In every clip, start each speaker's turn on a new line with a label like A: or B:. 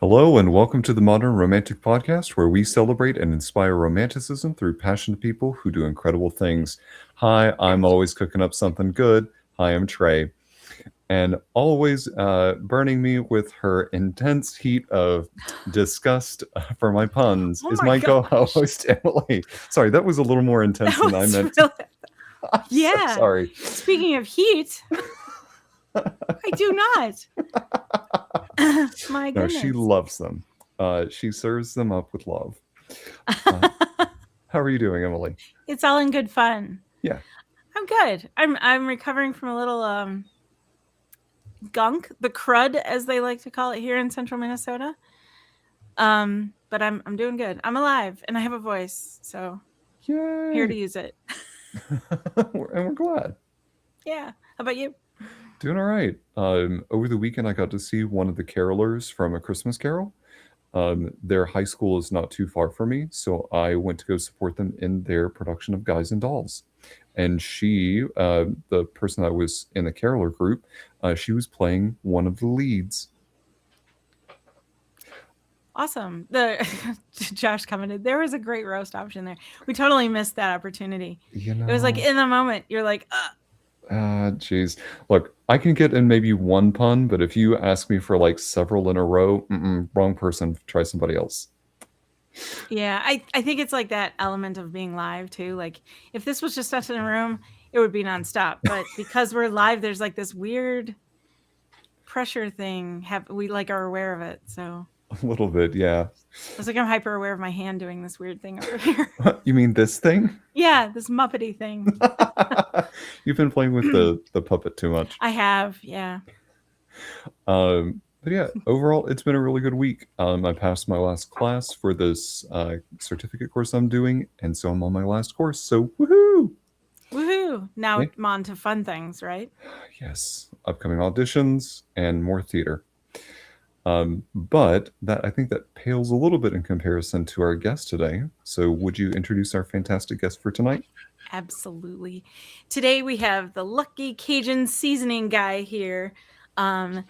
A: Hello, and welcome to the Modern Romantic Podcast, where we celebrate and inspire romanticism through passionate people who do incredible things. Hi, I'm always cooking up something good. Hi, I'm Trey. And always burning me with her intense heat of disgust for my puns
B: Oh
A: is
B: my
A: my
B: gosh.
A: co-host, Emily. Sorry, that was a little more intense
B: That
A: than I
B: was
A: meant.
B: really,
A: I'm so
B: yeah.
A: sorry.
B: Speaking of heat, I do not. My
A: No, she
B: goodness.
A: loves them. She serves them up with love. Uh, how are you doing, Emily?
B: It's all in good fun.
A: Yeah.
B: I'm good. I'm recovering from a little gunk, the crud as they like to call it here in central Minnesota. But I'm doing good. I'm alive and I have a voice, so I'm here to
A: Yay!
B: use it.
A: And we're glad.
B: Yeah. How about you?
A: Doing all right. Over the weekend, I got to see one of the carolers from A Christmas Carol. Their high school is not too far from me, so I went to go support them in their production of Guys and Dolls. And she, the person that was in the caroler group, she was playing one of the leads.
B: Awesome. The Josh commented there was a great roast option there. We totally missed that opportunity.
A: You
B: It was like
A: know,
B: in the moment, you're like,
A: geez. Look, I can get in maybe one pun, but if you ask me for like several in a row, wrong person. Try somebody else.
B: yeah, I think it's like that element of being live too. Like if this was just us in a room, it would be nonstop. But because we're live, there's like this weird pressure thing. Have we like are aware of it? So
A: A little bit, yeah.
B: it's like I'm hyper aware of my hand doing this weird thing over here.
A: You mean this thing?
B: Yeah, this muppety thing.
A: You've been playing with the puppet too much.
B: I have, yeah.
A: But yeah, overall, it's been a really good week. I passed my last class for this certificate course I'm doing, and so I'm on my last course. So woohoo!
B: Woohoo! Now
A: Yeah.
B: I'm on to fun things, right?
A: Yes, upcoming auditions and more theater. But that I think that pales a little bit in comparison to our guest today. So would you introduce our fantastic guest for tonight?
B: Absolutely. Today we have the Lucky Cajun seasoning guy here. Um,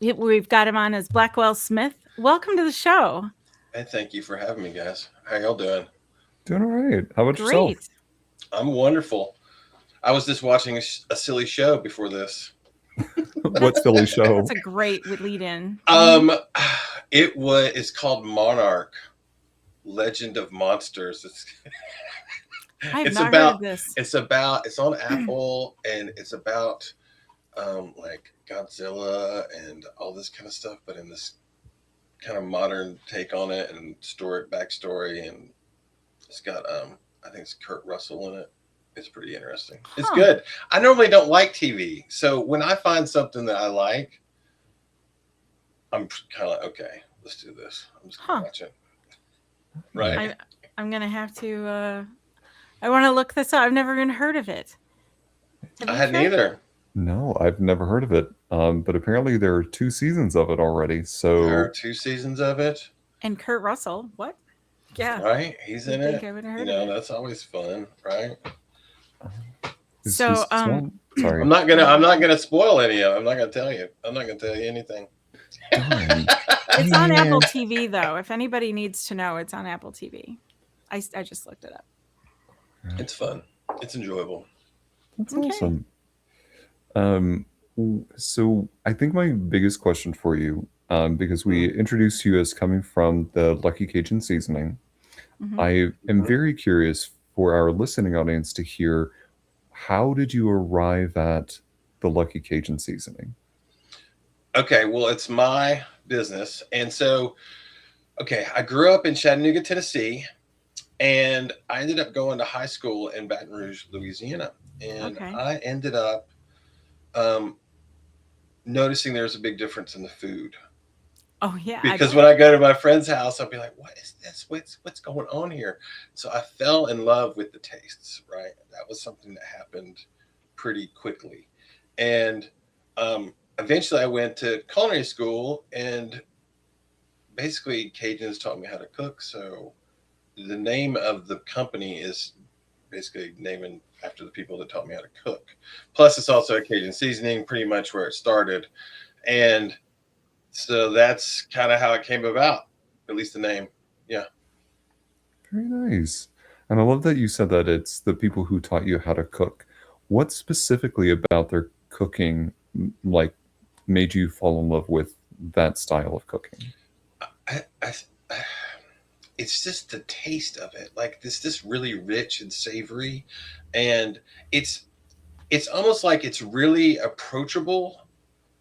B: we've got him on as Blackwell Smith. Welcome to the show.
C: Hey, thank you for having me, guys. How y'all doing?
A: Doing all right. How about yourself?
B: Great.
C: I'm wonderful. I was just watching a silly show before this.
A: What silly show?
B: That's a great lead in.
C: It's called Monarch, Legend of Monsters.
B: I have
C: It's
B: not
C: about
B: heard of this.
C: it's on Apple, and it's about like Godzilla and all this kind of stuff, but in this kind of modern take on it and backstory, and it's got I think it's Kurt Russell in it. It's pretty interesting. It's
B: Huh.
C: good. I normally don't like TV, so when I find something that I like, I'm kind of like, okay, let's do this. I'm just gonna
B: Huh.
C: watch it. Right.
B: I'm gonna have to. I want to look this up. I've never even heard of it. Have
C: I
B: you,
C: hadn't
B: Trey?
C: either.
A: No, I've never heard of it. But apparently there are 2 seasons of it already.
C: There
A: So
C: are 2 seasons of it.
B: And Kurt Russell. What? Yeah.
C: Right? He's in
B: You'd think
C: it.
B: I would have
C: You
B: heard of
C: know,
B: it.
C: that's always fun, right?
A: is
B: So,
A: Swan? Sorry.
C: I'm not gonna spoil any of it. I'm not gonna tell you. I'm not gonna tell you anything.
A: Darn.
B: It's on
A: Man.
B: Apple TV though. If anybody needs to know, it's on Apple TV. I just looked it up.
C: It's fun. It's enjoyable.
A: That's
B: Okay.
A: awesome. So I think my biggest question for you, because we introduced you as coming from the Lucky Cajun seasoning,
B: Mhm.
A: I am very curious for our listening audience to hear, how did you arrive at the Lucky Cajun seasoning?
C: Okay, well, it's my business. And so, okay, I grew up in Chattanooga, Tennessee, and I ended up going to high school in Baton Rouge, Louisiana. And
B: Okay.
C: I ended up noticing there's a big difference in the food.
B: Oh yeah.
C: Because when I go to my friend's house, I'll be like, what is this? What's going on here? So I fell in love with the tastes, right? That was something that happened pretty quickly. And eventually I went to culinary school, and basically Cajuns taught me how to cook. So the name of the company is basically naming after the people that taught me how to cook. Plus it's also a Cajun seasoning, pretty much where it started. And So that's kind of how it came about, at least the name. Yeah.
A: Very nice. And I love that you said that it's the people who taught you how to cook. What specifically about their cooking, like, made you fall in love with that style of cooking?
C: I it's just the taste of it. Like this really rich and savory, and it's it's almost like it's really approachable.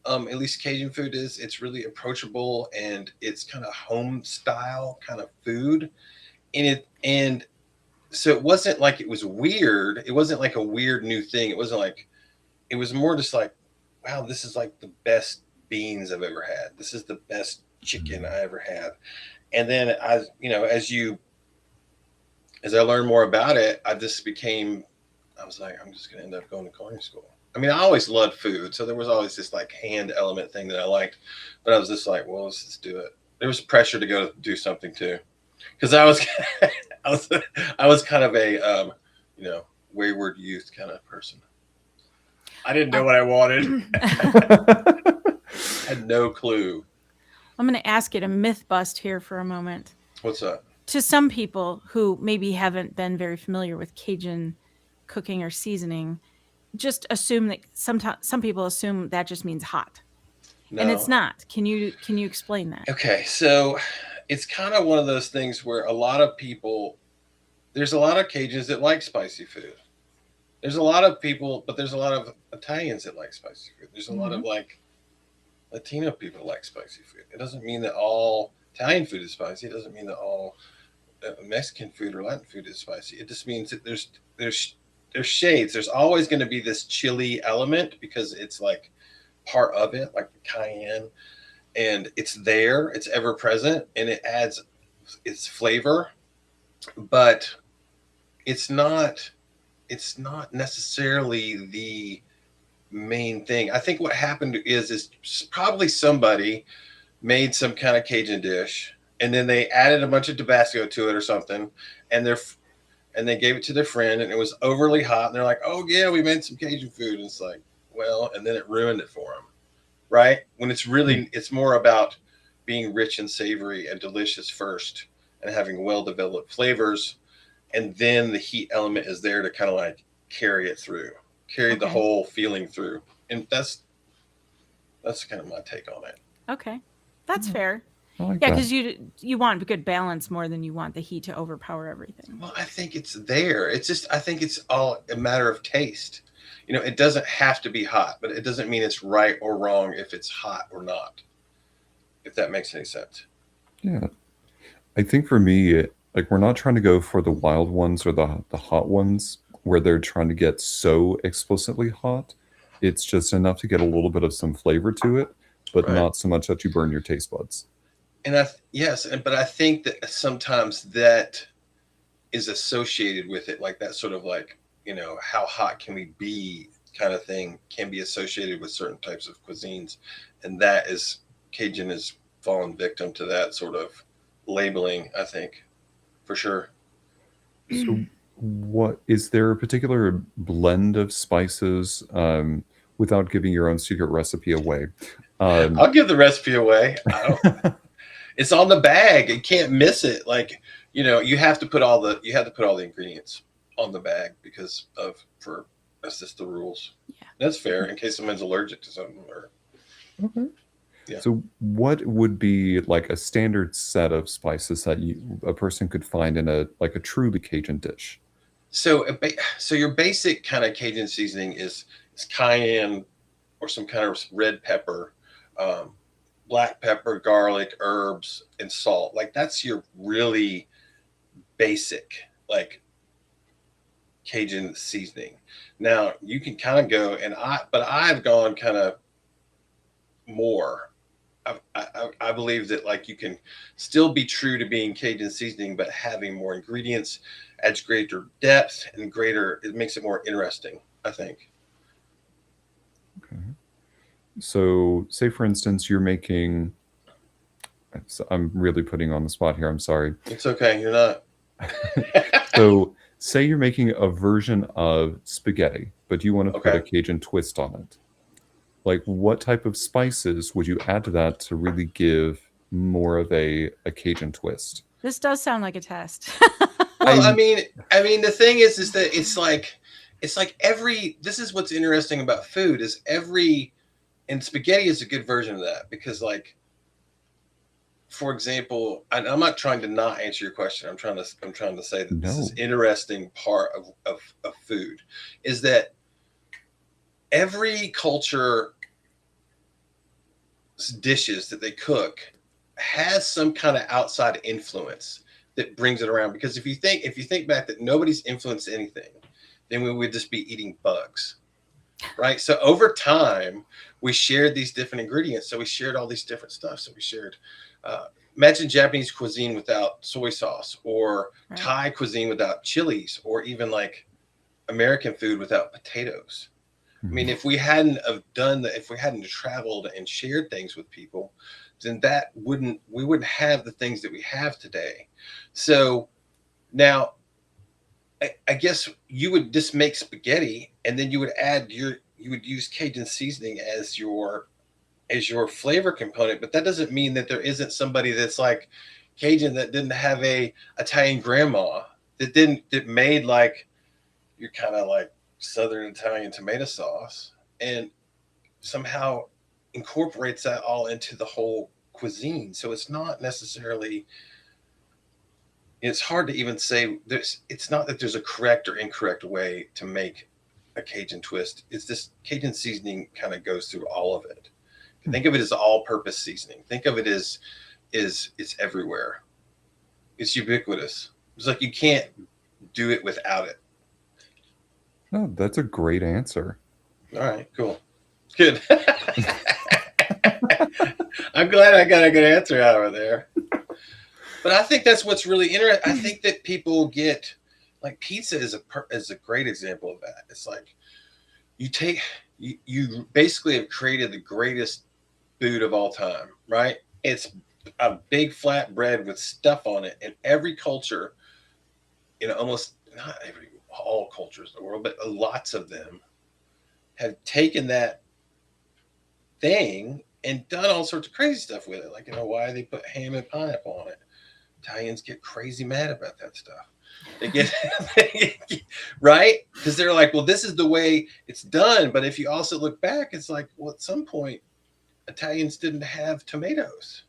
C: At least Cajun food is. It's really approachable, and it's kind of home style kind of food. And so it wasn't like it was weird. It wasn't like a weird new thing. It wasn't like it was more just like, wow, this is like the best beans I've ever had. This is the best chicken I ever had. And then as I learned more about it, I was like, I'm just gonna end up going to culinary school. I mean, I always loved food, so there was always this like hand element thing that I liked, but I was just like, well, let's just do it. There was pressure to go do something too, because I was, I was kind of a, wayward youth kind of person. I didn't know what I wanted. Had no clue.
B: I'm going to ask you to myth bust here for a moment.
C: What's that?
B: To some people who maybe haven't been very familiar with Cajun cooking or seasoning, just assume that some people assume that just means hot.
C: No.
B: And it's not. Can you explain that?
C: Okay, so it's kind of one of those things where there's a lot of Cajuns that like spicy food. There's a lot of people, but there's a lot of Italians that like spicy food. There's a lot of like Latino people like spicy food. It doesn't mean that all Italian food is spicy. It doesn't mean that all Mexican food or Latin food is spicy. It just means that there's shades. There's always going to be this chili element because it's like part of it, like the cayenne, and it's there. It's ever present, and it adds its flavor, but it's not necessarily the main thing. I think what happened is probably somebody made some kind of Cajun dish, and then they added a bunch of Tabasco to it or something, and they gave it to their friend, and it was overly hot, and they're like, "Oh yeah, we made some Cajun food." And it's like, well, and then it ruined it for them, right? When it's more about being rich and savory and delicious first, and having well-developed flavors, and then the heat element is there to kind of like carry the whole feeling through. And that's kind of my take on it.
B: Okay, that's fair.
A: Like
B: yeah, because you want a good balance more than you want the heat to overpower everything.
C: Well, I think it's there. I think it's all a matter of taste. It doesn't have to be hot, but it doesn't mean it's right or wrong if it's hot or not. If that makes any sense.
A: Yeah. I think for me, like, we're not trying to go for the wild ones or the hot ones where they're trying to get so explicitly hot. It's just enough to get a little bit of some flavor to it, but not so much that you burn your taste buds.
C: And but I think that sometimes that is associated with it, like that sort of like, how hot can we be kind of thing can be associated with certain types of cuisines. And Cajun has fallen victim to that sort of labeling, I think, for sure.
A: So what is there a particular blend of spices, without giving your own secret recipe away?
C: I'll give the recipe away. It's on the bag. You can't miss it. Like, you have to put all the ingredients on the bag that's just the rules.
B: Yeah.
C: That's fair in case someone's allergic to something
A: Okay.
C: Yeah.
A: So what would be like a standard set of spices that a person could find in a truly Cajun dish?
C: So your basic kind of Cajun seasoning is cayenne or some kind of red pepper, black pepper, garlic, herbs, and salt. Like that's your really basic like Cajun seasoning. Now you can kind of go but I've gone kind of more. I believe that like you can still be true to being Cajun seasoning, but having more ingredients adds greater depth and it makes it more interesting, I think.
A: Okay. So say for instance, you're making, I'm really putting you on the spot here. I'm sorry.
C: It's okay. You're not.
A: So say you're making a version of spaghetti, but you want to put
C: Okay.
A: a Cajun twist on it. Like, what type of spices would you add to that to really give more of a Cajun twist?
B: This does sound like a test.
C: Well,
A: I
C: the thing is that it's like this is what's interesting about food is and spaghetti is a good version of that because, like, for example, and I'm not trying to not answer your question. I'm trying to say that this
A: no.
C: is interesting part of food is that every culture dishes that they cook has some kind of outside influence that brings it around. Because if you think back that nobody's influenced anything, then we would just be eating bugs, right? So over time, we shared these different ingredients. So we shared all these different stuff. So we shared, imagine Japanese cuisine without soy sauce, or
B: Right.
C: Thai cuisine without chilies, or even like American food without potatoes. I mean, if we hadn't have done that, if we hadn't traveled and shared things with people, then we wouldn't have the things that we have today. So now, I guess you would just make spaghetti, and then you would use Cajun seasoning as your flavor component. But that doesn't mean that there isn't somebody that's like Cajun that didn't have a Italian grandma that made like your kind of like Southern Italian tomato sauce and somehow incorporates that all into the whole cuisine. So it's not necessarily, it's hard to even say it's not that there's a correct or incorrect way to make a Cajun twist. It's this Cajun seasoning kind of goes through all of it. Think of it as all-purpose seasoning. Think of it as it's everywhere. It's ubiquitous. It's like you can't do it without it.
A: Oh, that's a great answer.
C: All right, cool. Good. I'm glad I got a good answer out of there. But I think that's what's really interesting. I think that people get, like, pizza is a great example of that. It's like you basically have created the greatest food of all time, right? It's a big flat bread with stuff on it. And every culture, almost not all cultures in the world, but lots of them have taken that thing and done all sorts of crazy stuff with it. Like in Hawaii, they put ham and pineapple on it. Italians get crazy mad about that stuff. They get right? Because they're like, well, this is the way it's done. But if you also look back, it's like, well, at some point, Italians didn't have tomatoes.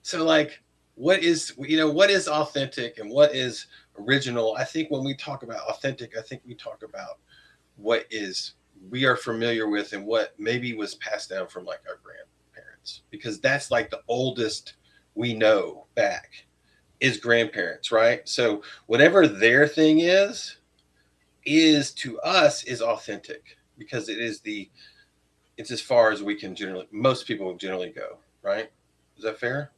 C: So like, what is authentic and what is original? I think when we talk about authentic, I think we talk about what we are familiar with and what maybe was passed down from like our grandparents, because that's like the oldest we know back is grandparents, right? So whatever their thing is to us is authentic because it's as far as most people generally go, right? Is that fair?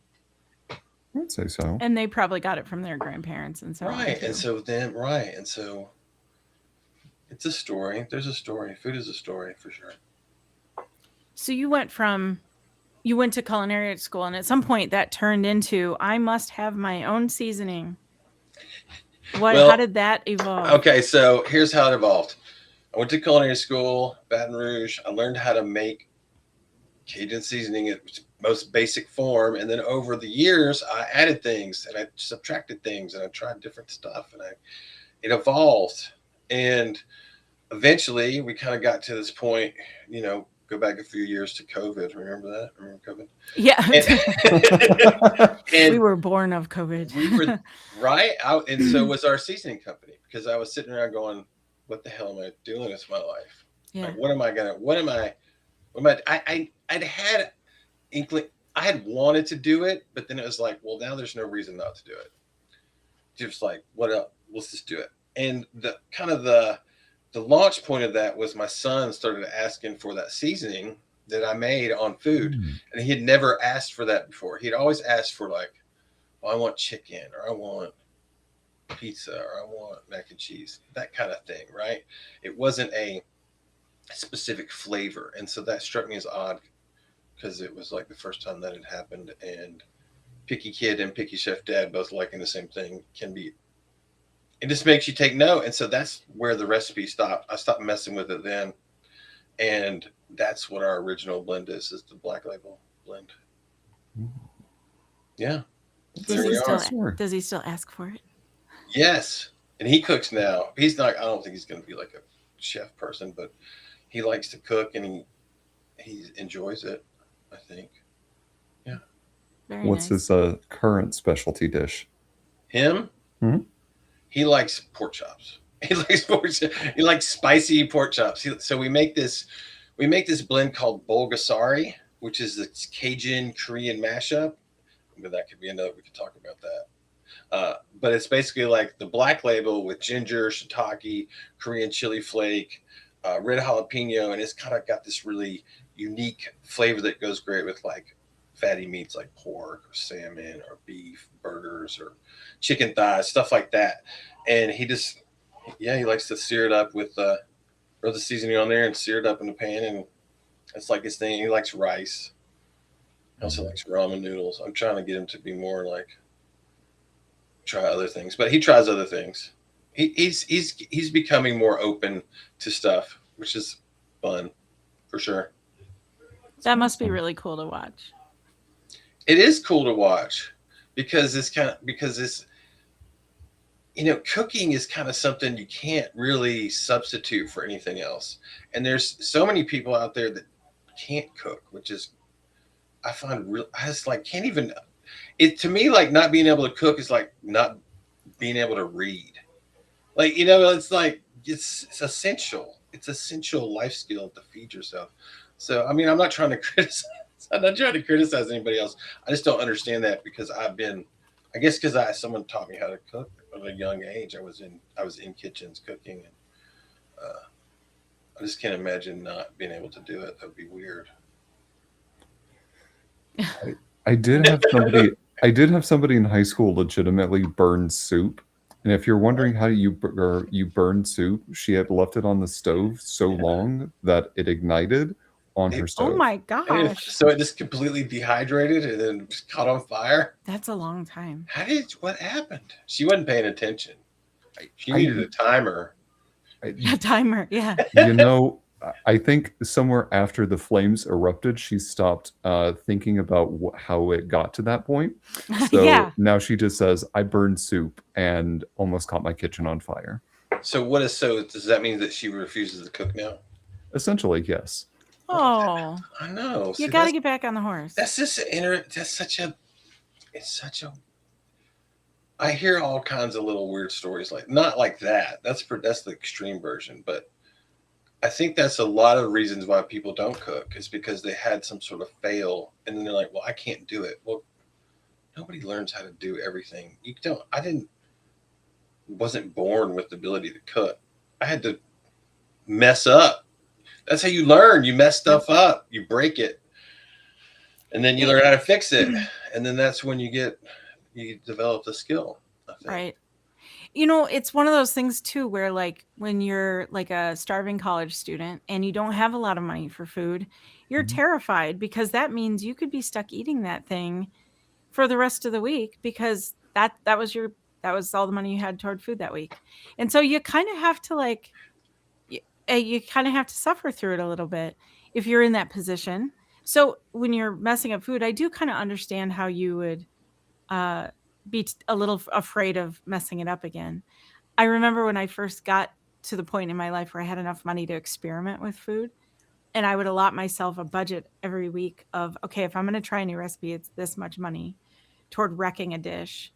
A: I would say so.
B: And they probably got it from their grandparents and so on.
C: Right.
B: Too.
C: And so it's a story. There's a story. Food is a story for sure.
B: So you went to culinary school, and at some point that turned into, I must have my own seasoning. How did that evolve?
C: Okay, so here's how it evolved. I went to culinary school, Baton Rouge. I learned how to make Cajun seasoning in its most basic form. And then over the years, I added things and I subtracted things and I tried different stuff and it evolved. And eventually we kind of got to this point, go back a few years to COVID. Remember that? Remember COVID?
B: Yeah.
C: And
B: we were born of COVID.
C: We were right out. And so was our seasoning company, because I was sitting around going, what the hell am I doing with my life?
B: Yeah.
C: Like, I'd had inkling. I had wanted to do it, but then it was like, well, now there's no reason not to do it. Just like, what else? Let's just do it. And the launch point of that was my son started asking for that seasoning that I made on food. And he had never asked for that before. He'd always asked for like, well, I want chicken, or I want pizza, or I want mac and cheese, that kind of thing, right? It wasn't a specific flavor. And so that struck me as odd because it was like the first time that had happened. And picky kid and picky chef dad both liking the same thing it just makes you take note. And so that's where the recipe stopped. I stopped messing with it then. And that's what our original blend is the Black Label blend. Yeah,
B: Does
C: there
B: he
C: we
B: still
C: are.
A: Sure.
B: does he still ask for it?
C: Yes, and he cooks now. He's not. I don't think he's going to be like a chef person, but he likes to cook and he enjoys it. I think. Yeah.
B: Very
A: What's
B: nice.
A: his current specialty dish?
C: Him.
A: Hmm?
C: He likes pork chops. He likes pork. He likes spicy pork chops. So we make this blend called Bulgasari, which is the Cajun Korean mashup. But that could be another. We could talk about that. But it's basically like the Black Label with ginger, shiitake, Korean chili flake, red jalapeno, and it's kind of got this really unique flavor that goes great with like fatty meats like pork or salmon or beef, burgers or chicken thighs, stuff like that. And he likes to sear it up with throw the seasoning on there and sear it up in the pan, and it's like his thing. He likes rice. He also likes ramen noodles. I'm trying to get him to be more like try other things, but he tries other things. He's becoming more open to stuff, which is fun for sure.
B: That must be really cool to watch.
C: It is cool to watch because it's cooking is kind of something you can't really substitute for anything else. And there's so many people out there that can't cook, which is I find real. I just like can't even. It to me like not being able to cook is like not being able to read. Like it's like it's essential. It's essential life skill to feed yourself. So I mean, I'm not trying to criticize. I'm not trying to criticize anybody else. I just don't understand that because I guess because someone taught me how to cook at a young age. I was in kitchens cooking, and I just can't imagine not being able to do it. That would be weird.
A: I did have somebody in high school legitimately burn soup. And if you're wondering how you burn soup, she had left it on the stove so long that it ignited on her
B: Oh
A: stove.
B: my
C: And
B: gosh.
C: so it just completely dehydrated and then just caught on fire.
B: That's a long time.
C: What happened? She wasn't paying attention. She
A: I-
C: needed a timer.
B: A timer, yeah.
A: I think somewhere after the flames erupted, she stopped thinking about how it got to that point. So
B: Yeah.
A: now she just says, "I burned soup and almost caught my kitchen on fire."
C: So does that mean that she refuses to cook now?
A: Essentially, yes.
B: Oh,
C: I know.
B: you
C: See,
B: got to get back on the horse.
C: that's just it's such a I hear all kinds of little weird stories like not like that. That's the extreme version, but I think that's a lot of reasons why people don't cook is because they had some sort of fail and then they're like, well, I can't do it. Well, nobody learns how to do everything. Wasn't born with the ability to cook. I had to mess up. That's how you learn. You mess stuff up, you break it, and then you learn how to fix it. And then that's when you develop the skill, I think.
B: Right. It's one of those things too where like when you're like a starving college student and you don't have a lot of money for food, you're terrified because that means you could be stuck eating that thing for the rest of the week because that was all the money you had toward food that week. And so you kind of have to you kind of have to suffer through it a little bit if you're in that position. So when you're messing up food, I do kind of understand how you would uh, be a little afraid of messing it up again. I remember when I first got to the point in my life where I had enough money to experiment with food, and I would allot myself a budget every week of, okay, if I'm going to try a new recipe, it's this much money toward wrecking a dish.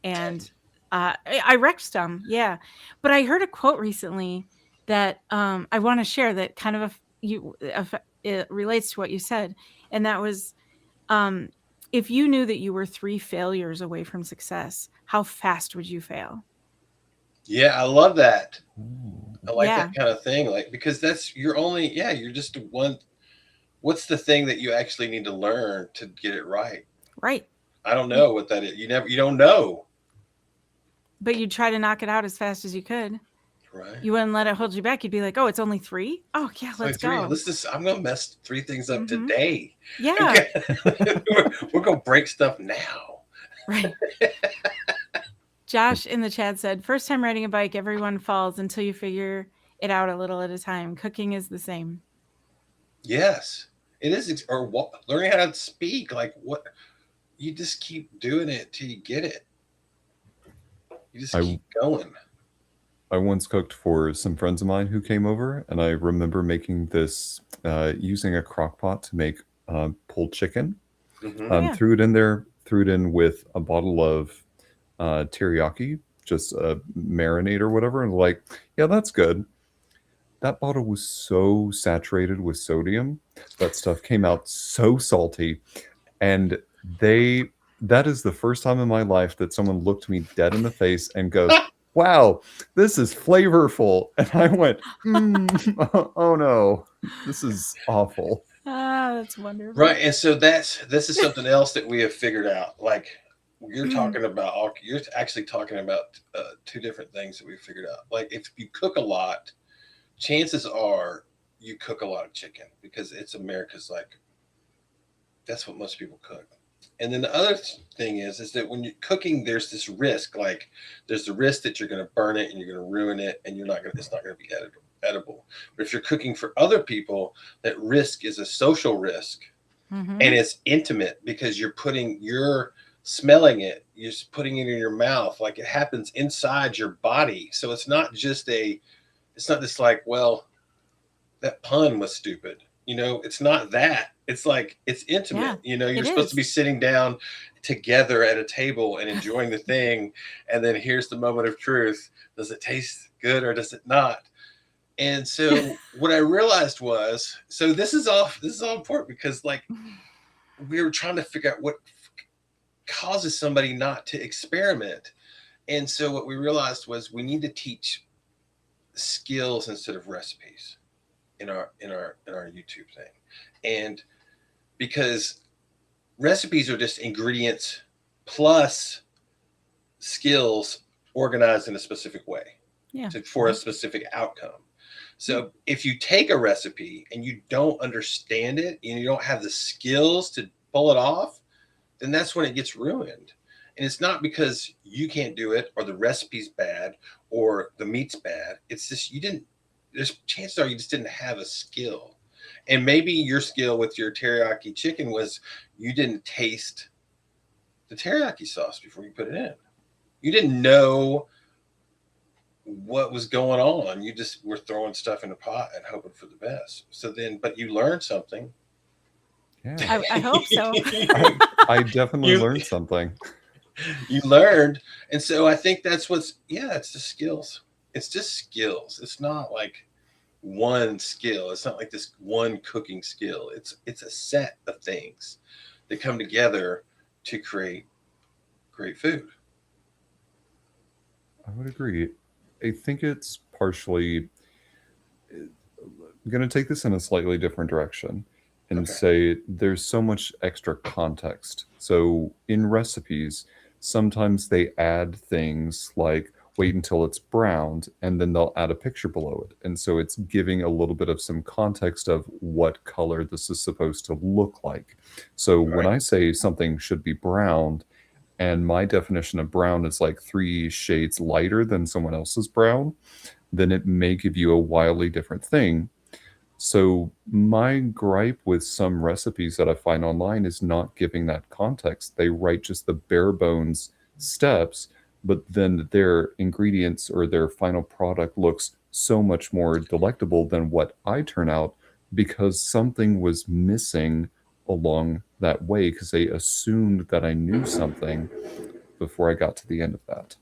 B: And I wrecked some, yeah. But I heard a quote recently that I want to share that kind of it relates to what you said, and that was, if you knew that you were 3 failures away from success, how fast would you fail?
C: Yeah, I love that. I like
B: Yeah.
C: that kind of thing. Like because you're just one. What's the thing that you actually need to learn to get it right?
B: Right.
C: I don't know what that is. You don't know.
B: But you'd try to knock it out as fast as you could.
C: Right.
B: You wouldn't let it hold you back. You'd be like, oh, it's only 3? Oh, yeah, let's go.
C: I'm going to mess 3 things up today.
B: Yeah.
C: Okay. We're going to break stuff now.
B: Right. Josh in the chat said, first time riding a bike, everyone falls until you figure it out a little at a time. Cooking is the same.
C: Yes, it is. Or learning how to speak. Like what you just keep doing it till you get it. You just
A: I
C: keep going.
A: I once cooked for some friends of mine who came over, and I remember making this using a crock pot to make pulled chicken.
C: Hmm.
B: Oh yeah.
A: Threw it in there, threw it in with a bottle of teriyaki, just a marinade or whatever, and like, yeah, that's good. That bottle was so saturated with sodium. That stuff came out so salty. And they that is the first time in my life that someone looked me dead in the face and goes, "Wow, this is flavorful." And I went, oh no, this is awful."
B: Ah, that's wonderful.
C: Right, and so this is something else that we have figured out. Like you're talking about, you're actually talking about two different things that we figured out. Like if you cook a lot, chances are you cook a lot of chicken because it's America's like that's what most people cook. And then the other thing is that when you're cooking, there's this risk. Like there's the risk that you're going to burn it and you're going to ruin it, and it's not going to be edible. But if you're cooking for other people, that risk is a social risk, and
B: Mm-hmm.
C: it's intimate because you're smelling it, you're just putting it in your mouth, like it happens inside your body. So it's not just like, well, that pun was stupid. It's not that. It's like it's
B: Yeah,
C: intimate. You're
B: it
C: supposed to
B: is.
C: be sitting down together at a table and enjoying the thing, and then here's the moment of truth. Does it taste good or does it not? And so what I realized was, so this is all important because like we were trying to figure out what causes somebody not to experiment. And so what we realized was we need to teach skills instead of recipes in our YouTube thing. And because recipes are just ingredients plus skills organized in a specific way
B: Yeah.
C: for a specific outcome. So if you take a recipe and you don't understand it and you don't have the skills to pull it off, then that's when it gets ruined. And it's not because you can't do it or the recipe's bad or the meat's bad. It's just there's chances are you just didn't have a skill. And maybe your skill with your teriyaki chicken was you didn't taste the teriyaki sauce before you put it in. You didn't know what was going on. You just were throwing stuff in a pot and hoping for the best. But you learned something.
A: Yeah,
B: I hope so.
A: I definitely
C: you
A: learned something.
C: you learned, and so I think that's it's just skills. It's just skills. It's not like one skill. It's not like this one cooking skill. It's a set of things that come together to create great food.
A: I would agree. I think it's partially I'm going to take this in a slightly different direction and
C: Okay.
A: say there's so much extra context. So in recipes, sometimes they add things like wait until it's browned and then they'll add a picture below it. And so it's giving a little bit of some context of what color this is supposed to look like. So when
C: Right.
A: I say something should be browned, and my definition of brown is like 3 shades lighter than someone else's brown, then it may give you a wildly different thing. So my gripe with some recipes that I find online is not giving that context. They write just the bare bones steps, but then their ingredients or their final product looks so much more delectable than what I turn out because something was missing along that way because they assumed that I knew something before I got to the end of that.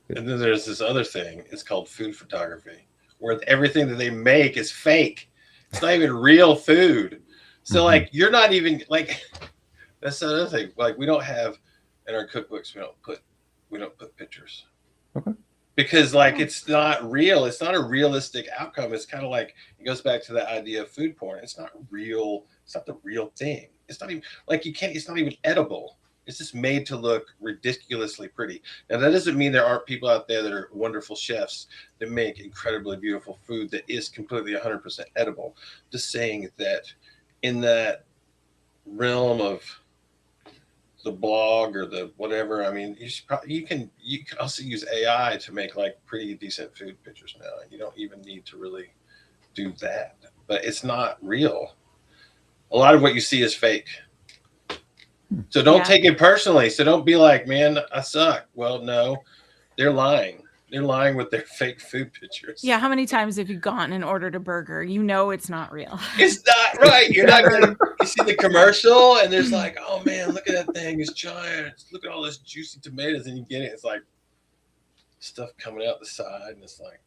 C: And then there's this other thing. It's called food photography, where everything that they make is fake. It's not even real food. So
A: Mhm.
C: like you're not even like that's the other thing. Like we don't have in our cookbooks we don't put pictures
A: Okay.
C: because like
B: Oh,
C: it's not real. It's not a realistic outcome. It's kind of like it goes back to that idea of food porn. It's not real. It's not the real thing. It's not even like you can't. It's not even edible. It's just made to look ridiculously pretty. Now that doesn't mean there aren't people out there that are wonderful chefs that make incredibly beautiful food that is completely 100% edible. Just saying that in that realm of the blog or the whatever. I mean, you can also use AI to make like pretty decent food pictures now. You don't even need to really do that, but it's not real. A lot of what you see is fake. So don't
B: Yeah.
C: take it personally. So don't be like, man, I suck. Well, no, they're lying. They're lying with their fake food pictures.
B: Yeah, how many times have you gone and ordered a burger? You know it's not real.
C: It's not right. You're not gonna. You see the commercial, and there's like, oh man, look at that thing. It's giant. Look at all this juicy tomatoes, and you get it. It's like stuff coming out the side, and it's like,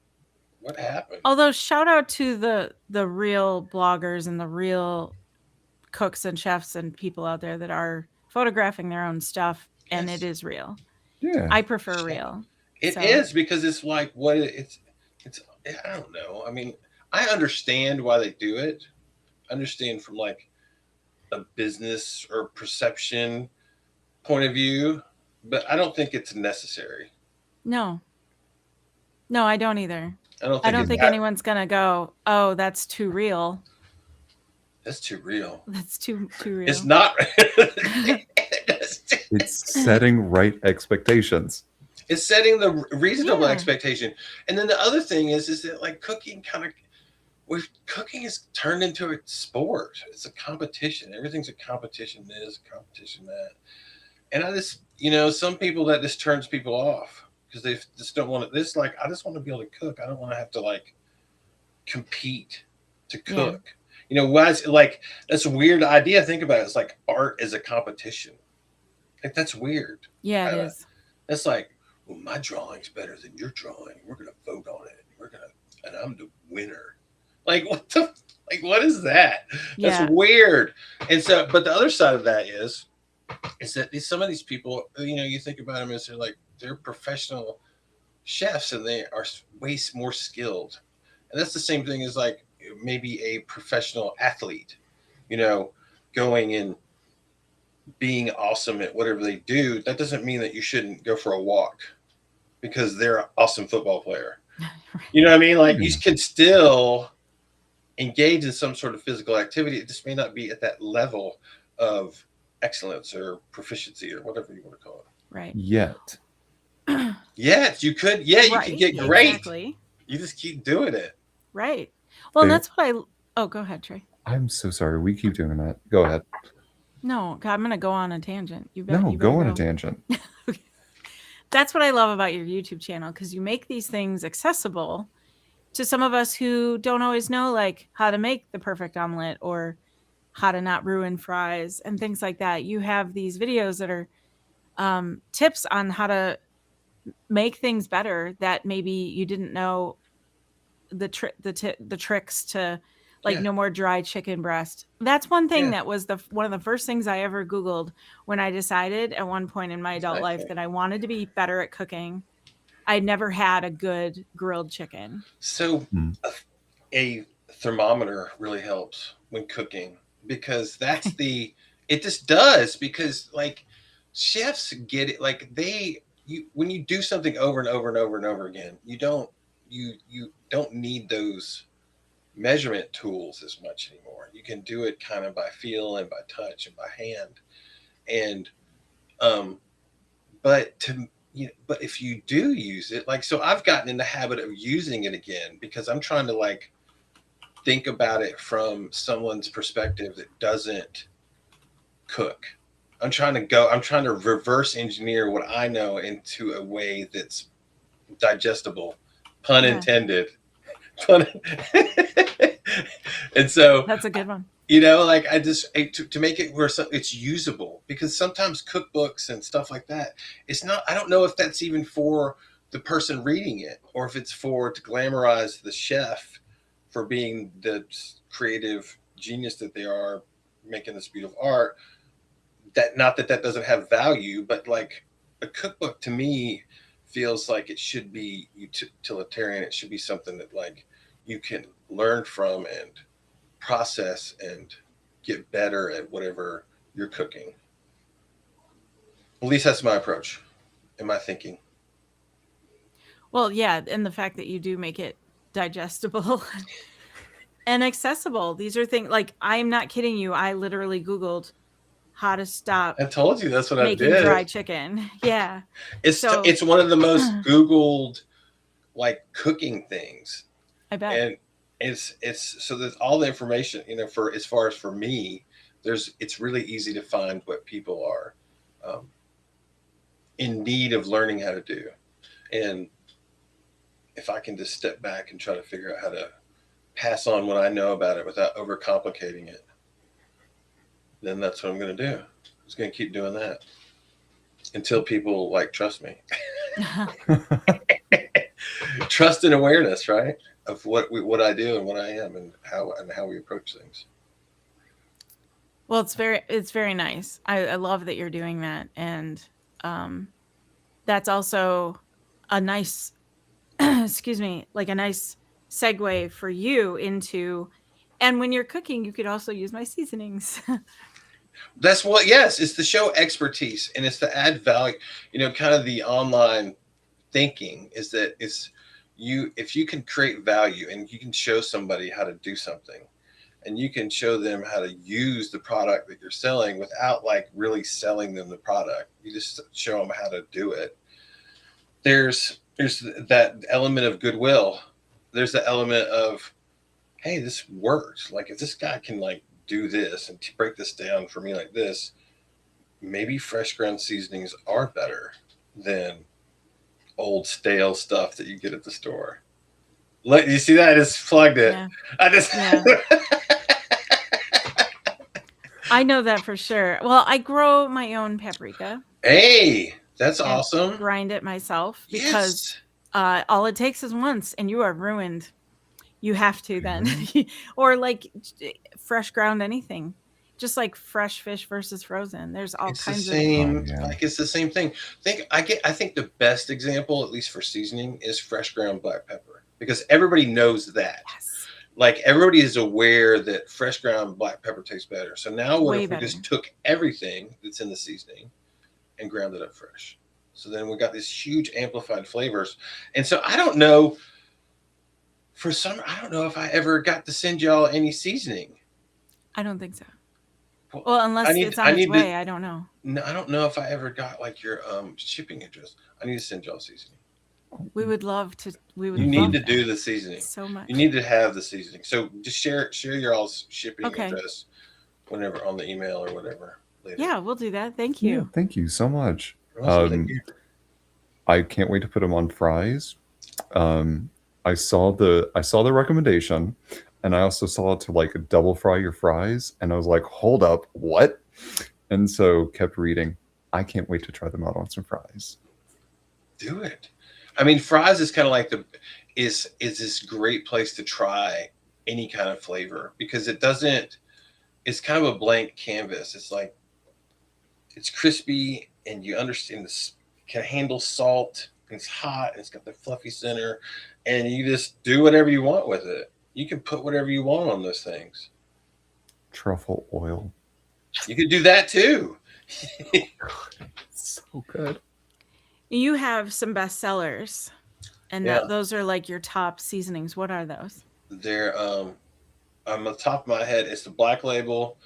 C: what happened?
B: Although shout out to the real bloggers and the real cooks and chefs and people out there that are photographing their own stuff, and
C: Yes.
B: it is real.
A: Yeah.
B: I prefer real.
C: It is because it's like what it's. I don't know. I mean, I understand why they do it. I understand from like a business or perception point of view, but I don't think it's necessary.
B: No, I don't either.
C: I don't think
B: anyone's gonna go, oh, that's too real.
C: that's too real.
B: That's too real.
C: It's not.
A: It's setting right expectations.
C: It's setting the reasonable
B: Yeah.
C: expectation. And then the other thing is that like cooking cooking is turned into a sport. It's a competition. Everything's a competition. This, a competition that. And I just, some people that just turns people off because they just don't want to. This like I just want to be able to cook. I don't want to have to like compete to cook. Why is like that's a weird idea. Think about it. It's like art is a competition. Like that's weird.
B: Yeah, it is.
C: That's like, well, my drawing's better than your drawing. We're gonna vote on it. And I'm the winner. Like what is that?
B: Yeah.
C: That's weird. And so, but the other side of that is that some of these people, you think about them as they're professional chefs and they are way more skilled. And that's the same thing as like maybe a professional athlete, going and being awesome at whatever they do. That doesn't mean that you shouldn't go for a walk because they're an awesome football player. You know what I mean? Like you can still engage in some sort of physical activity. It just may not be at that level of excellence or proficiency or whatever you want to call it.
B: Right.
A: Yet.
C: Yes, you could. Yeah, you could get great.
B: Exactly.
C: You just keep doing it.
B: Right. Well,
A: Fair.
B: that's what oh, go ahead, Trey.
A: I'm so sorry. We keep doing that. Go ahead.
B: No, I'm going to go on a tangent. You
A: No,
B: better
A: go on a tangent.
B: That's what I love about your YouTube channel because you make these things accessible to some of us who don't always know like how to make the perfect omelet or how to not ruin fries and things like that. You have these videos that are tips on how to make things better that maybe you didn't know the tricks to like no more dry chicken breast. That's one thing that was one of the first things I ever Googled when I decided at one point in my adult life that I wanted to be better at cooking. I never had a good grilled chicken.
C: So a thermometer really helps when cooking because that's it just does because like chefs get it. Like when you do something over and over and over and over again, you don't need those measurement tools as much anymore. You can do it kind of by feel and by touch and by hand. And, but if you do use it, like, so I've gotten in the habit of using it again because I'm trying to like think about it from someone's perspective that doesn't cook. I'm trying to reverse engineer what I know into a way that's digestible, pun intended. And so
B: that's a good one.
C: Like I just to make it where it's usable because sometimes cookbooks and stuff like that, it's not. I don't know if that's even for the person reading it or if it's to glamorize the chef for being the creative genius that they are, making this beautiful art. That not that doesn't have value, but like a cookbook to me feels like it should be utilitarian. It should be something that like you can learn from and process and get better at whatever you're cooking. At least that's my approach and my thinking.
B: Well, yeah, and the fact that you do make it digestible and accessible. These are things like I'm not kidding you. I literally Googled how to stop.
C: I told you that's what I did.
B: Making dry chicken. Yeah.
C: It's one of the most Googled like cooking things.
B: I bet.
C: And it's so there's all the information, for as far as for me, it's really easy to find what people are in need of learning how to do. And if I can just step back and try to figure out how to pass on what I know about it without overcomplicating it, then that's what I'm going to do. I'm just going to keep doing that until people like trust me. Trust and awareness, right? Of what I do and what I am and how we approach things.
B: Well, it's very nice. I love that you're doing that, and that's also a nice, excuse me, like a nice segue for you into. And when you're cooking, you could also use my seasonings.
C: That's what, yes, it's to show expertise and it's to add value. You know, kind of the online thinking is that if you can create value and you can show somebody how to do something, and you can show them how to use the product that you're selling without like really selling them the product. You just show them how to do it. There's that element of goodwill. There's the element of, hey, this works. Like if this guy can like do this and break this down for me like this, maybe fresh ground seasonings are better than old stale stuff that you get at the store. Look, you see that? I just plugged it.
B: Yeah.
C: Yeah.
B: I know that for sure. Well, I grow my own paprika.
C: Hey, that's awesome.
B: Grind it myself because all it takes is once and you are ruined. You have to then. Or like fresh ground anything. Just like fresh fish versus frozen. There's all kinds of
C: like it's the same thing. I think the best example, at least for seasoning, is fresh ground black pepper. Because everybody knows that.
B: Yes.
C: Like everybody is aware that fresh ground black pepper tastes better. So now what if we just took everything that's in the seasoning and ground it up fresh? So then we got these huge amplified flavors. And so I don't know if I ever got to send y'all any seasoning.
B: I don't think so. Well, unless it's on its way, I don't know.
C: No, I don't know if I ever got like your shipping address. I need to send y'all seasoning.
B: We would love to.
C: You need to do the seasoning
B: so much.
C: You need to have the seasoning. So just share your all's shipping address whenever on the email or whatever later.
B: Yeah, we'll do that. Thank you.
A: Yeah, thank you so much.
C: Thank you.
A: I can't wait to put them on fries. I saw the recommendation, and I also saw it to like double fry your fries, and I was like, hold up, what? And so kept reading. I can't wait to try them out on some fries.
C: Do it. I mean, fries is kind of like is this great place to try any kind of flavor because it's kind of a blank canvas. It's like, it's crispy and you understand this can handle salt. And it's hot and it's got the fluffy center and you just do whatever you want with it. You can put whatever you want on those things.
A: Truffle oil.
C: You could do that too.
A: So good.
B: You have some bestsellers, and those are like your top seasonings. What are those?
C: They're on the top of my head. It's the Black Label.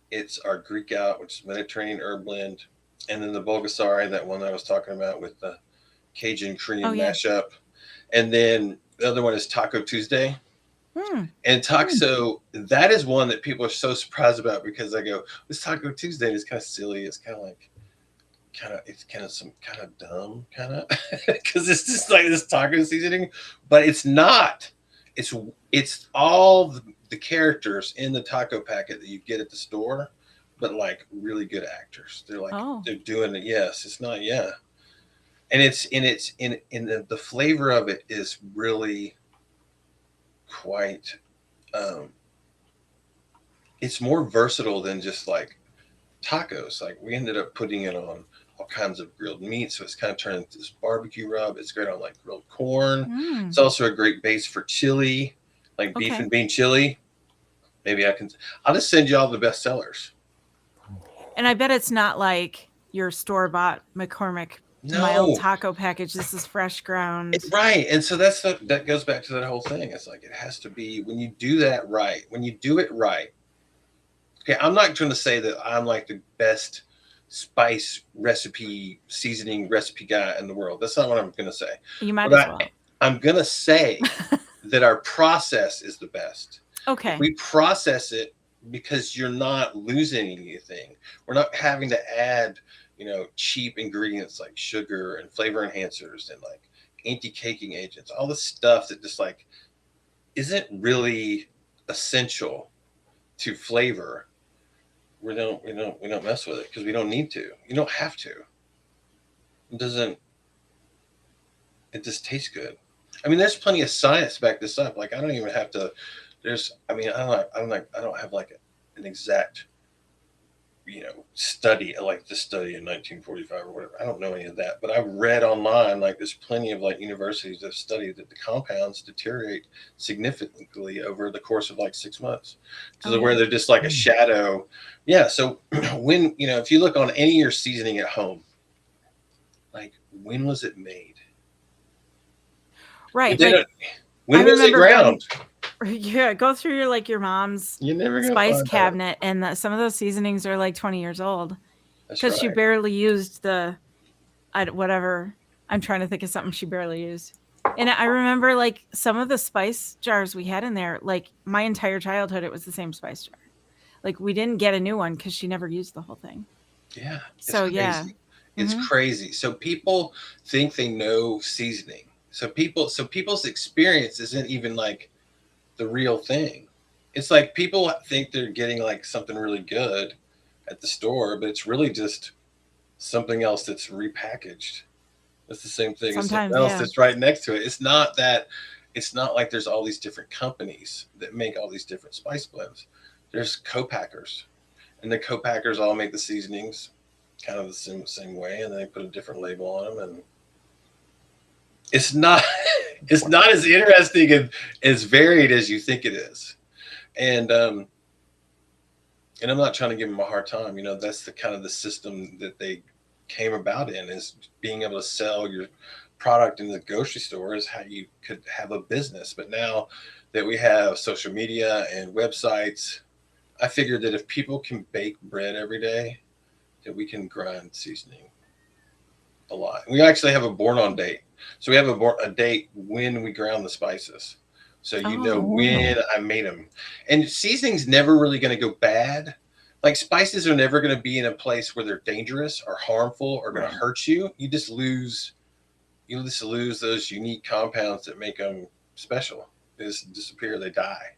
C: It's our Greek Out, which is Mediterranean herb blend, and then the Bulgasari, that one I was talking about with the Cajun cream mashup, and then the other one is Taco Tuesday. And so that is one that people are so surprised about because I go, this Taco Tuesday is kind of silly. It's kind of like. It's kind of some kind of dumb because it's just like this taco seasoning, but it's not. It's all the characters in the taco packet that you get at the store, but like really good actors. They're like they're doing it. Yes, it's not. Yeah, and it's the flavor of it is really quite. It's more versatile than just like tacos. Like we ended up putting it on all kinds of grilled meat, so it's kind of turned into this barbecue rub. It's great on like grilled corn. It's also a great base for chili, like beef and bean chili. Maybe I'll just send you all the best sellers.
B: And I bet it's not like your store-bought McCormick mild taco package. This is fresh ground.
C: Right. And so that goes back to that whole thing. It's like it has to be when you do that right, when you do it right. Okay, I'm not going to say that I'm like the best spice recipe, seasoning recipe guy in the world. That's not what I'm going to say.
B: You might as well.
C: I'm going to say that our process is the best.
B: Okay.
C: We process it because you're not losing anything. We're not having to add, cheap ingredients like sugar and flavor enhancers and like anti-caking agents, all this stuff that just like isn't really essential to flavor. We don't mess with it because we don't need to. You don't have to. It doesn't. It just tastes good. I mean, there's plenty of science to back this up. Like I don't even have to. I don't have like an exact, study like the study in 1945 or whatever. I don't know any of that, but I've read online like there's plenty of like universities that study that the compounds deteriorate significantly over the course of like 6 months to the where they're just like a shadow. Yeah. So when if you look on any of your seasoning at home, like when was it made?
B: Right.
C: When was it ground?
B: Yeah, go through your mom's spice cabinet, and some of those seasonings are like 20 years old because she barely used whatever. I'm trying to think of something she barely used. And I remember like some of the spice jars we had in there, like my entire childhood, it was the same spice jar. Like we didn't get a new one because she never used the whole thing.
C: Yeah.
B: So
C: it's crazy. So people think they know seasoning. So people's experience isn't even like the real thing. It's like people think they're getting like something really good at the store, but it's really just something else that's repackaged. It's the same thing as something else that's right next to it. It's not like there's all these different companies that make all these different spice blends. There's co-packers, and the co-packers all make the seasonings kind of the same way, and then they put a different label on them, and it's not as interesting and as varied as you think it is. And I'm not trying to give them a hard time. That's the kind of the system that they came about in, is being able to sell your product in the grocery store is how you could have a business. But now that we have social media and websites, I figured that if people can bake bread every day, that we can grind seasoning a lot. We actually have a born on date. So we have a date when we ground the spices. So when I made them. And seasoning's never really going to go bad. Like spices are never going to be in a place where they're dangerous or harmful or going to hurt you. You just lose those unique compounds that make them special. They just disappear, they die.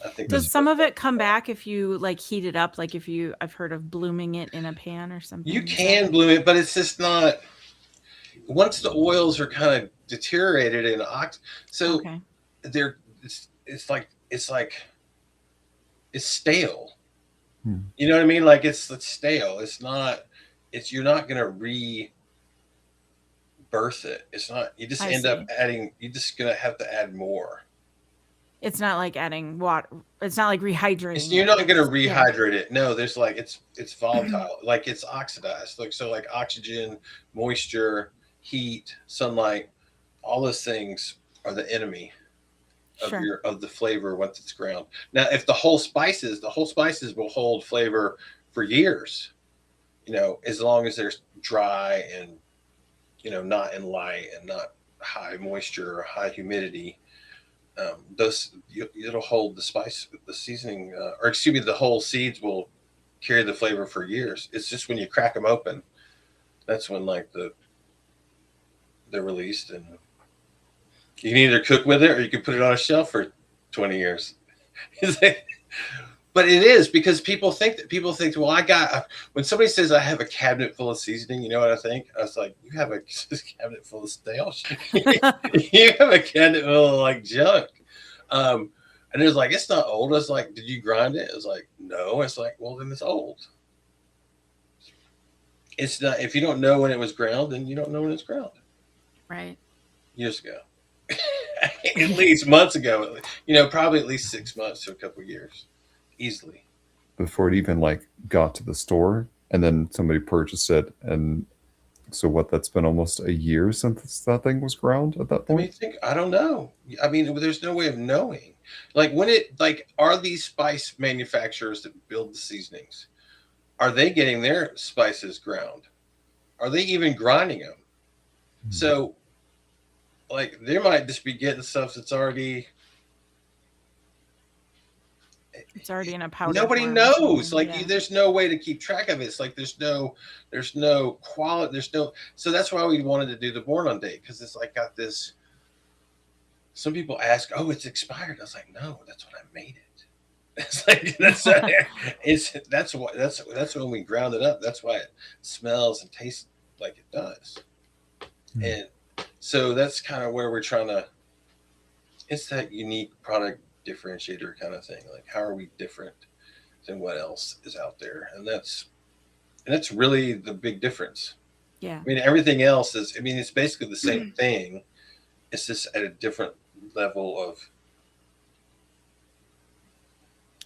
C: I think
B: does some of it come back if you like heat it up? Like I've heard of blooming it in a pan or something.
C: You can bloom it, but it's just not. Once the oils are kind of deteriorated in it's stale. You know what I mean? Like it's stale. It's not. You're not gonna rebirth it. It's not. You just end up adding. You're just gonna have to add more. It's
B: not like adding water. It's not like rehydrating.
C: You're not gonna rehydrate it. No, there's like it's volatile. Like it's oxidized. Like oxygen, moisture, heat, sunlight, all those things are the enemy of the flavor once it's ground. Now, if the whole spices will hold flavor for years, as long as they're dry and not in light and not high moisture or high humidity. It'll hold the seasoning, the whole seeds will carry the flavor for years. It's just when you crack them open, that's when like they're released, and you can either cook with it or you can put it on a shelf for 20 years. But it is because people think, well, when somebody says I have a cabinet full of seasoning, you know what I think? I was like, you have a cabinet full of stale shit. You have a cabinet full of like junk. And it was like, it's not old. I was like, did you grind it? It was like, no. It's like, well, then it's old. It's not. If you don't know when it was ground, then you don't know when it's ground.
B: Right.
C: Years ago. At least months ago. Probably at least 6 months to a couple of years. Easily.
A: Before it even like got to the store, and then somebody purchased it, and so that's been almost a year since that thing was ground at that point.
C: I don't know. I mean, there's no way of knowing. Like are these spice manufacturers that build the seasonings, are they getting their spices ground? Are they even grinding them? Mm-hmm. So like they might just be getting stuff that's already
B: It's already in a powder
C: Nobody
B: form or
C: knows.
B: something.
C: Like
B: Yeah.
C: there's no way to keep track of it. It's like there's no quality. There's no. So that's why we wanted to do the Born on Date, because it's like got this. Some people ask, "Oh, it's expired." I was like, "No, that's when I made it." It's like that's when we ground it up. That's why it smells and tastes like it does. And so that's kind of where we're trying to. It's that unique product differentiator kind of thing. Like, how are we different than what else is out there? And that's really the big difference.
B: Yeah.
C: I mean, everything else is. I mean, it's basically the same thing. It's just at a different level of.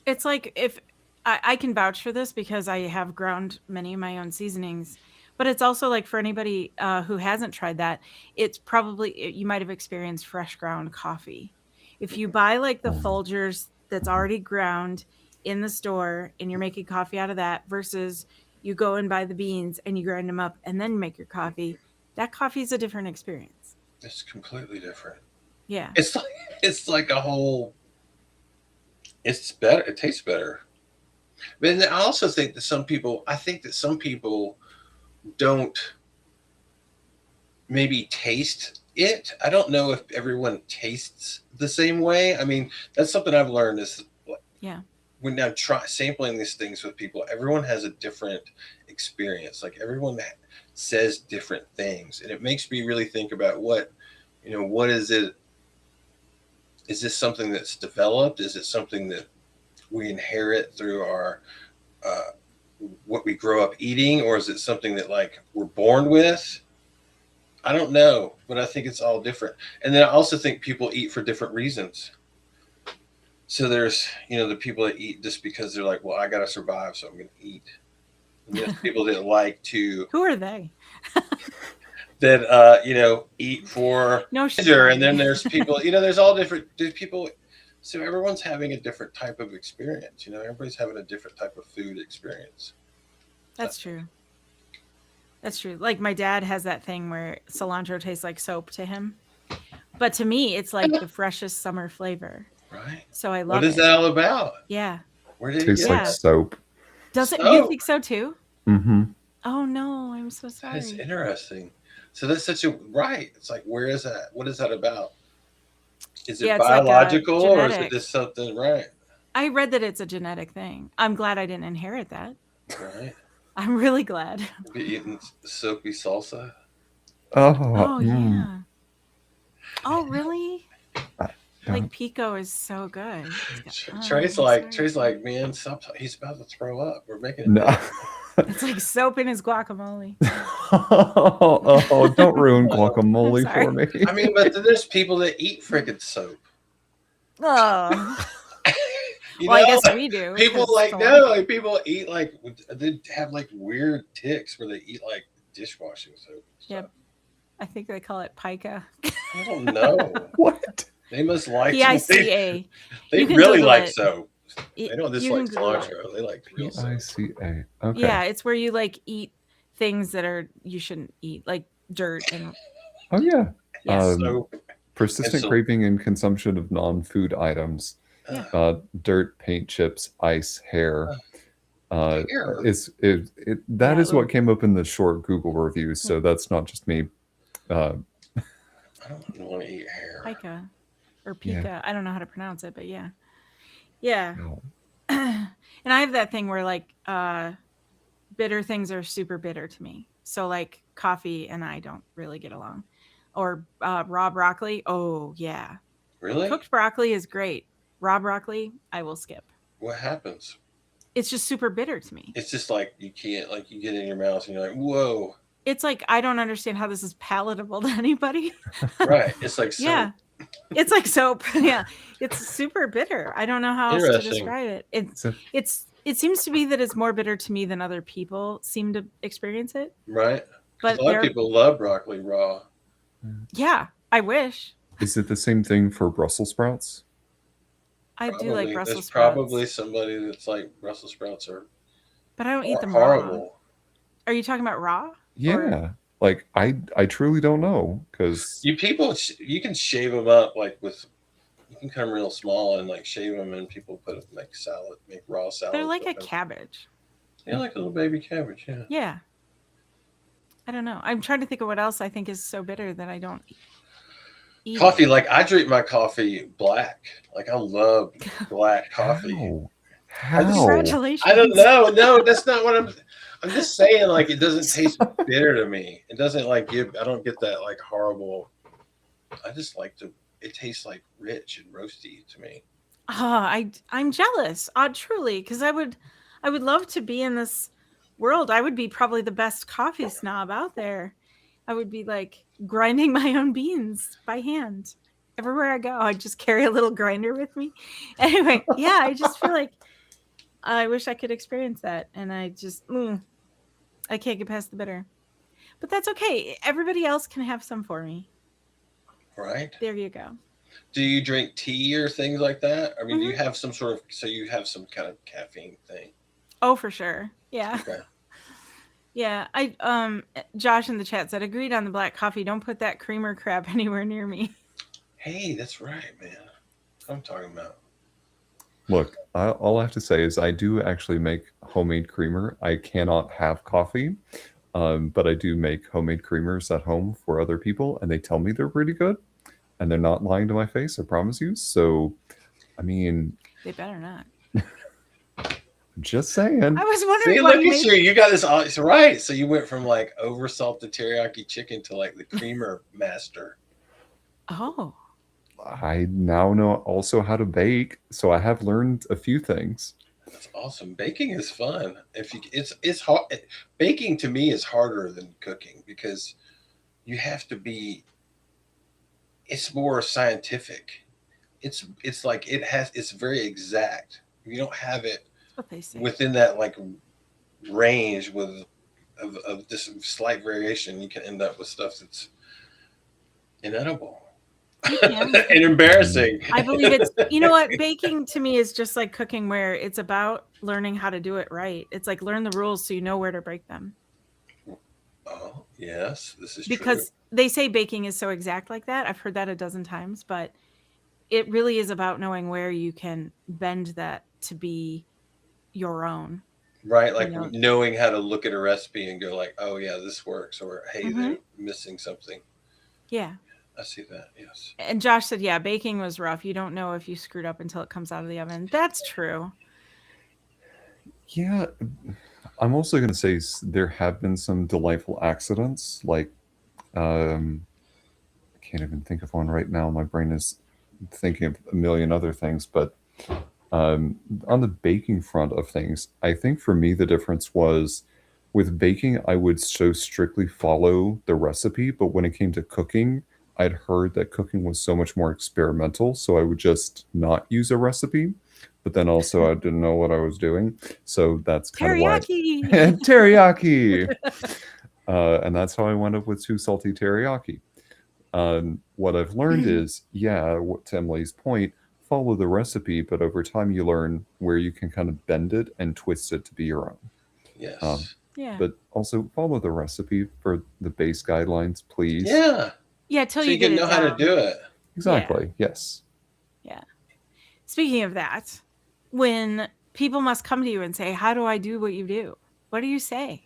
B: It's like, if I can vouch for this because I have ground many of my own seasonings, but it's also like, for anybody who hasn't tried that, it's probably, you might have experienced fresh ground coffee. If you buy like the Folgers that's already ground in the store and you're making coffee out of that, versus you go and buy the beans and you grind them up and then make your coffee, that coffee is a different experience.
C: It's completely different.
B: Yeah.
C: It's like a whole. It's better. It tastes better. But I also think that some people. I think that some people don't maybe taste it. I don't know if everyone tastes the same way. I mean, that's something I've learned is
B: Yeah.
C: when I'm sampling these things with people, everyone has a different experience. Like everyone says different things, and it makes me really think about what is it? Is this something that's developed? Is it something that we inherit through our what we grow up eating, or is it something that like we're born with? I don't know, but I think it's all different. And then I also think people eat for different reasons. So there's the people that eat just because they're like, well, I gotta survive, so I'm gonna eat. And there's people that like to
B: Who are they?
C: that eat for
B: No
C: pleasure. And
B: shit.
C: then there's people, there's people. So everyone's having a different type of experience. Everybody's having a different type of food experience.
B: That's true. That's true. Like, my dad has that thing where cilantro tastes like soap to him, but to me, it's like the freshest summer flavor.
C: Right.
B: So I love
C: What is
B: it.
C: that all about?
B: Yeah.
C: Where did it
A: Tastes
C: get
A: like
B: Yeah.
A: soap.
B: Does it?
C: Soap.
B: You think so too?
A: Mm-hmm.
B: Oh no, I'm so sorry.
C: That's interesting. So that's such a right. It's like, where is that? What is that about? Is it
B: Yeah, it's like a
C: biological or is it
B: genetic.
C: just something right?
B: I read that it's a genetic thing. I'm glad I didn't inherit that.
C: Right.
B: I'm really glad.
C: Be eating soapy salsa.
B: Oh yeah. Oh really? Like pico is so good.
C: Trey's like, man, stop. He's about to throw up. We're making it.
A: No.
B: It's like soap in his guacamole.
A: Oh, don't ruin guacamole
B: sorry.
A: for me.
C: I mean, but there's people that eat freaking soap.
B: Oh.
C: You
B: Well, I
C: know?
B: guess we do.
C: People
B: 'cause
C: like
B: cilantro-
C: no, like people eat like they have like weird ticks where they eat like dishwashing soap. and stuff.
B: Yep. I think they call it pica.
C: I don't know.
A: What?
C: They must like
B: PICA.
C: They
B: You can
C: really
B: Google
C: like
B: it.
C: soap. They don't just
B: You
C: like
B: can Google it.
C: cilantro. They like real soap.
A: PICA. Okay.
B: Yeah, it's where you like eat things that you shouldn't eat, like dirt and
A: Oh yeah.
B: yes.
C: Soap.
A: Persistent
C: so-
A: craving and consumption of non-food items.
B: Yeah.
A: Dirt, paint chips, ice, hair.
C: Hair?
A: That is what came up in the short Google reviews. So that's not just me.
C: I don't want to eat hair.
B: pica or
A: Yeah.
B: pica. I don't know how to pronounce it, but yeah. Yeah.
A: No.
B: And I have that thing where like bitter things are super bitter to me. So like coffee and I don't really get along. Or raw broccoli. Oh yeah.
C: Really?
B: Cooked broccoli is great. Raw broccoli, I will skip.
C: What happens?
B: It's just super bitter to me.
C: It's just like you can't, like you get it in your mouth and you're like, whoa.
B: It's like, I don't understand how this is palatable to anybody.
C: Right. It's like soap.
B: Yeah. It's like soap. Yeah. It's super bitter. I don't know how else to
C: Interesting.
B: describe it.
A: So-
B: It seems to be that it's more bitter to me than other people seem to experience it.
C: Right?
B: But
C: a lot of people love broccoli raw.
B: yeah, I wish.
A: Is it the same thing for Brussels sprouts?
B: I do like Brussels
C: There's
B: sprouts.
C: probably somebody that's like Brussels sprouts are
B: But I don't eat them raw.
C: horrible.
B: Are you talking about raw?
A: Yeah. Like I truly don't know because
C: You can shave them up like with, you can cut them real small and like shave them, and people put like salad, make raw salad.
B: They're like a cabbage.
C: Yeah, like a little baby cabbage. Yeah.
B: Yeah. I don't know. I'm trying to think of what else I think is so bitter that I don't eat.
C: Coffee, like I drink my coffee black. Like I love black coffee.
A: How?
B: Congratulations.
C: I don't know. No, that's not what I'm just saying. Like it doesn't taste bitter to me. It doesn't like give. I don't get that like horrible. I just like to. It tastes like rich and roasty to me.
B: I'm jealous. Truly, because I would love to be in this world. I would be probably the best coffee snob out there. I would be like grinding my own beans by hand everywhere I go. I'd just carry a little grinder with me. Anyway, yeah, I just feel like I wish I could experience that, and I just I can't get past the bitter. But that's okay. Everybody else can have some for me.
C: Right.
B: There you go.
C: Do you drink tea or things like that? I mean, do you have some sort of, so you have some kind of caffeine thing?
B: Oh, for sure. Yeah.
C: Okay.
B: Yeah. Josh in the chat said, agreed on the black coffee. Don't put that Kramer crap anywhere near me.
C: Hey, that's right, man. That's what I'm talking about.
A: Look, all I have to say is I do actually make homemade creamer. I cannot have coffee, but I do make homemade creamers at home for other people, and they tell me they're pretty good, and they're not lying to my face, I promise you. So, I mean...
B: They better not.
A: Just saying.
B: I was wondering
C: See,
B: why
C: look at you. You got this all, it's right. So you went from like over-salted teriyaki chicken to like the creamer master.
B: Oh.
A: I now know also how to bake, so I have learned a few things.
C: That's awesome. Baking is fun. It's hard. Baking to me is harder than cooking because you have to be. It's more scientific. It's like it's very exact. If you don't have it within that like range of this slight variation, you can end up with stuff that's inedible. And embarrassing.
B: I believe it's, you know what, baking to me is just like cooking, where it's about learning how to do it right. It's like learn the rules so you know where to break them.
C: Oh, yes, this is
B: because
C: true.
B: They say baking is so exact like that. I've heard that a dozen times, but it really is about knowing where you can bend that to be your own.
C: Right, like knowing how to look at a recipe and go like, oh yeah, this works, or hey, they're missing something.
B: Yeah.
C: I see that, yes.
B: And Josh said, yeah, baking was rough. You don't know if you screwed up until it comes out of the oven. That's true.
A: Yeah. I'm also going to say there have been some delightful accidents. Like, I can't even think of one right now. My brain is thinking of a million other things. But on the baking front of things, I think for me the difference was with baking, I would so strictly follow the recipe. But when it came to cooking, I'd heard that cooking was so much more experimental, so I would just not use a recipe. But then also I didn't know what I was doing, so that's kind of why teriyaki. And that's how I wound up with too salty teriyaki. What I've learned is, to Emily's point, follow the recipe, but over time you learn where you can kind of bend it and twist it to be your own.
C: Yes.
A: But also follow the recipe for the base guidelines, please.
B: Yeah, till
C: so
B: you
C: can know how to do it.
A: Exactly. Yes.
B: Yeah. Speaking of that, when people must come to you and say, how do I do what you do? What do you say?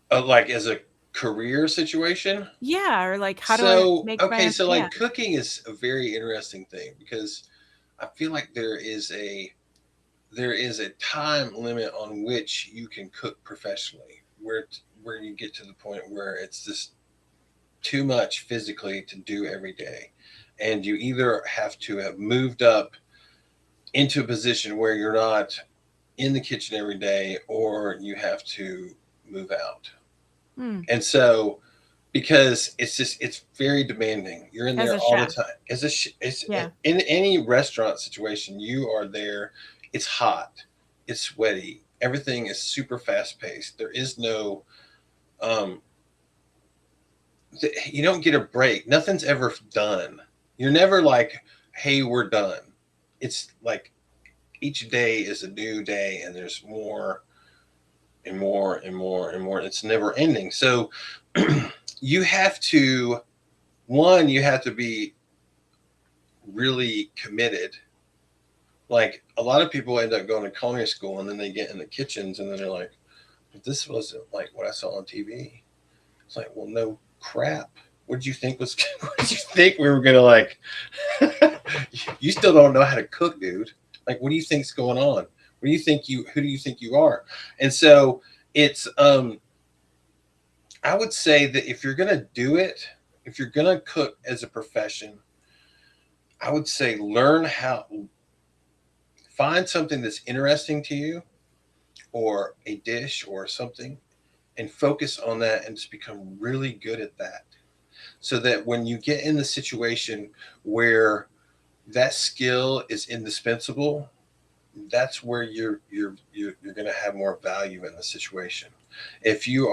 C: Like as a career situation?
B: Yeah, or like how do I make
C: so like cooking is a very interesting thing because I feel like there is a time limit on which you can cook professionally, where you get to the point where it's just too much physically to do every day, and you either have to have moved up into a position where you're not in the kitchen every day, or you have to move out. And so because it's very demanding, you're in there all the time in any restaurant situation, you are there, it's hot, it's sweaty, everything is super fast paced, there is no you don't get a break, nothing's ever done, you're never like, hey, we're done. It's like each day is a new day, and there's more and more and more and more. It's never ending. So you have to be really committed. Like a lot of people end up going to culinary school and then they get in the kitchens and then they're like, this wasn't like what I saw on TV. It's like, well, no crap. What did you think was? What did you think we were gonna like? You still don't know how to cook, dude. Like, what do you think's going on? What do you think you? Who do you think you are? And so it's. I would say that if you're gonna do it, if you're gonna cook as a profession, I would say learn how. Find something that's interesting to you, or a dish or something, and focus on that and just become really good at that. So that when you get in the situation where that skill is indispensable, that's where you're going to have more value in the situation. If you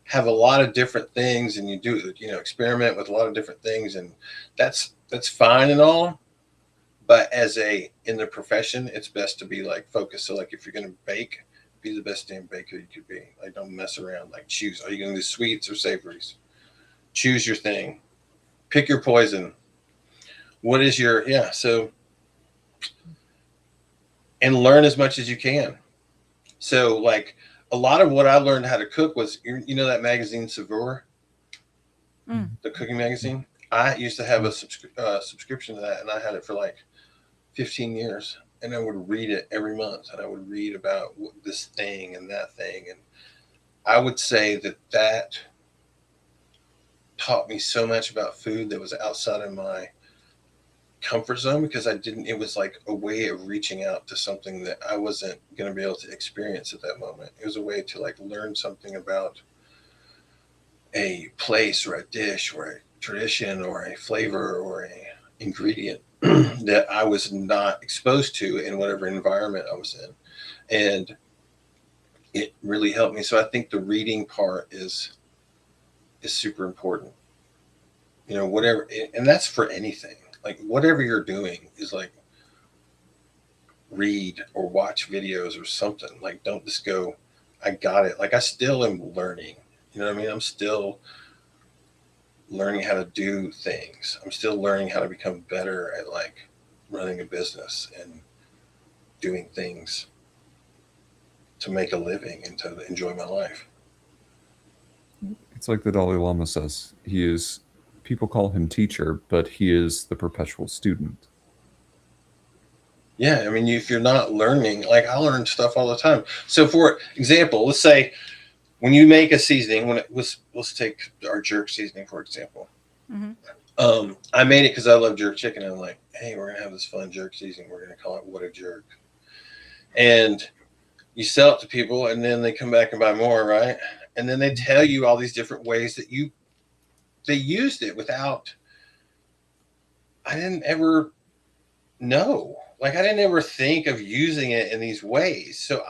C: have a lot of different things and you do experiment with a lot of different things, and that's fine and all, but in the profession, it's best to be like focused. So like if you're going to bake, be the best damn baker you could be. Like don't mess around. Like choose. Are you going to do sweets or savories? Choose your thing. Pick your poison. What is your So, and learn as much as you can. So like a lot of what I learned how to cook was that magazine Saveur, the cooking magazine. I used to have a subscription to that, and I had it for like 15 years. And I would read it every month, and I would read about this thing and that thing. And I would say that taught me so much about food that was outside of my comfort zone, because it was like a way of reaching out to something that I wasn't going to be able to experience at that moment. It was a way to like learn something about a place or a dish or a tradition or a flavor or a ingredient that I was not exposed to in whatever environment I was in. And it really helped me. So I think the reading part is super important. Whatever, and that's for anything. Like whatever you're doing is like read or watch videos or something. Like don't just go, I got it. Like I still am learning. You know what I mean? I'm still learning how to do things. I'm still learning how to become better at like running a business and doing things to make a living and to enjoy my life.
A: It's like the Dalai Lama says. People call him teacher, but he is the perpetual student.
C: Yeah, I mean, if you're not learning, like I learn stuff all the time. So for example, let's say when you make a seasoning, let's take our jerk seasoning, for example. Mm-hmm. I made it because I love jerk chicken. And I'm like, hey, we're going to have this fun jerk seasoning. We're going to call it What a Jerk. And you sell it to people, and then they come back and buy more, right? And then they tell you all these different ways that they used it without. I didn't ever know. Like I didn't ever think of using it in these ways. So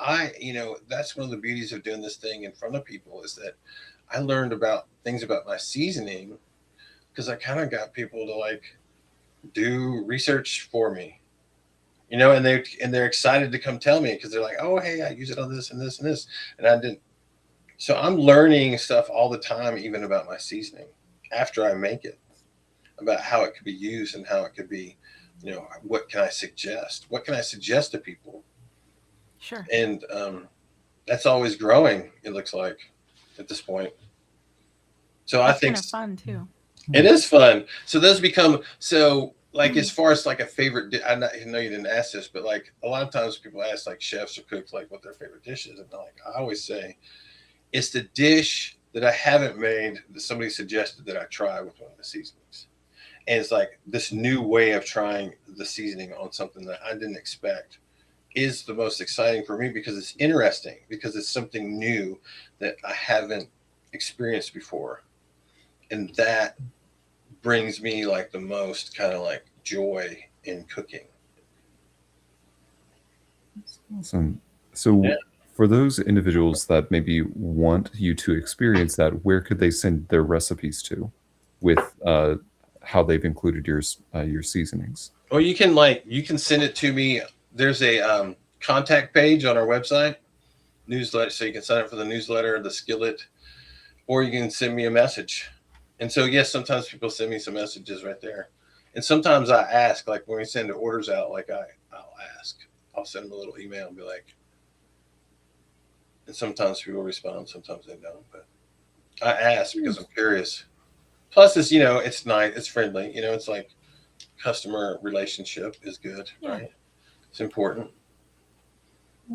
C: that's one of the beauties of doing this thing in front of people, is that I learned about things about my seasoning because I kind of got people to like do research for me, and they're excited to come tell me because they're like, oh, hey, I use it on this and this and this. And I didn't. So I'm learning stuff all the time, even about my seasoning after I make it, about how it could be used and how it could be, what can I suggest? What can I suggest to people?
B: Sure.
C: And that's always growing, it looks like, at this point. So
B: that's
C: I think
B: kind of fun too.
C: It is fun. So those become like as far as like a favorite. I know you didn't ask this, but like a lot of times people ask like chefs or cooks like what their favorite dish is, and like I always say, it's the dish that I haven't made that somebody suggested that I try with one of the seasonings. And it's like this new way of trying the seasoning on something that I didn't expect is the most exciting for me, because it's interesting, because it's something new that I haven't experienced before. And that brings me like the most kind of like joy in cooking.
A: That's awesome. So for those individuals that maybe want you to experience that, where could they send their recipes to with how they've included your seasonings?
C: Well, you can send it to me. There's a contact page on our website, newsletter. So you can sign up for the newsletter, the skillet, or you can send me a message. And so, yes, sometimes people send me some messages right there. And sometimes I ask, like when we send the orders out, like I'll ask, I'll send them a little email and be like, and sometimes people respond, sometimes they don't, but I ask because I'm curious. Plus, it's, it's nice, it's friendly, it's like customer relationship is good,
B: Yeah.
C: right? It's important.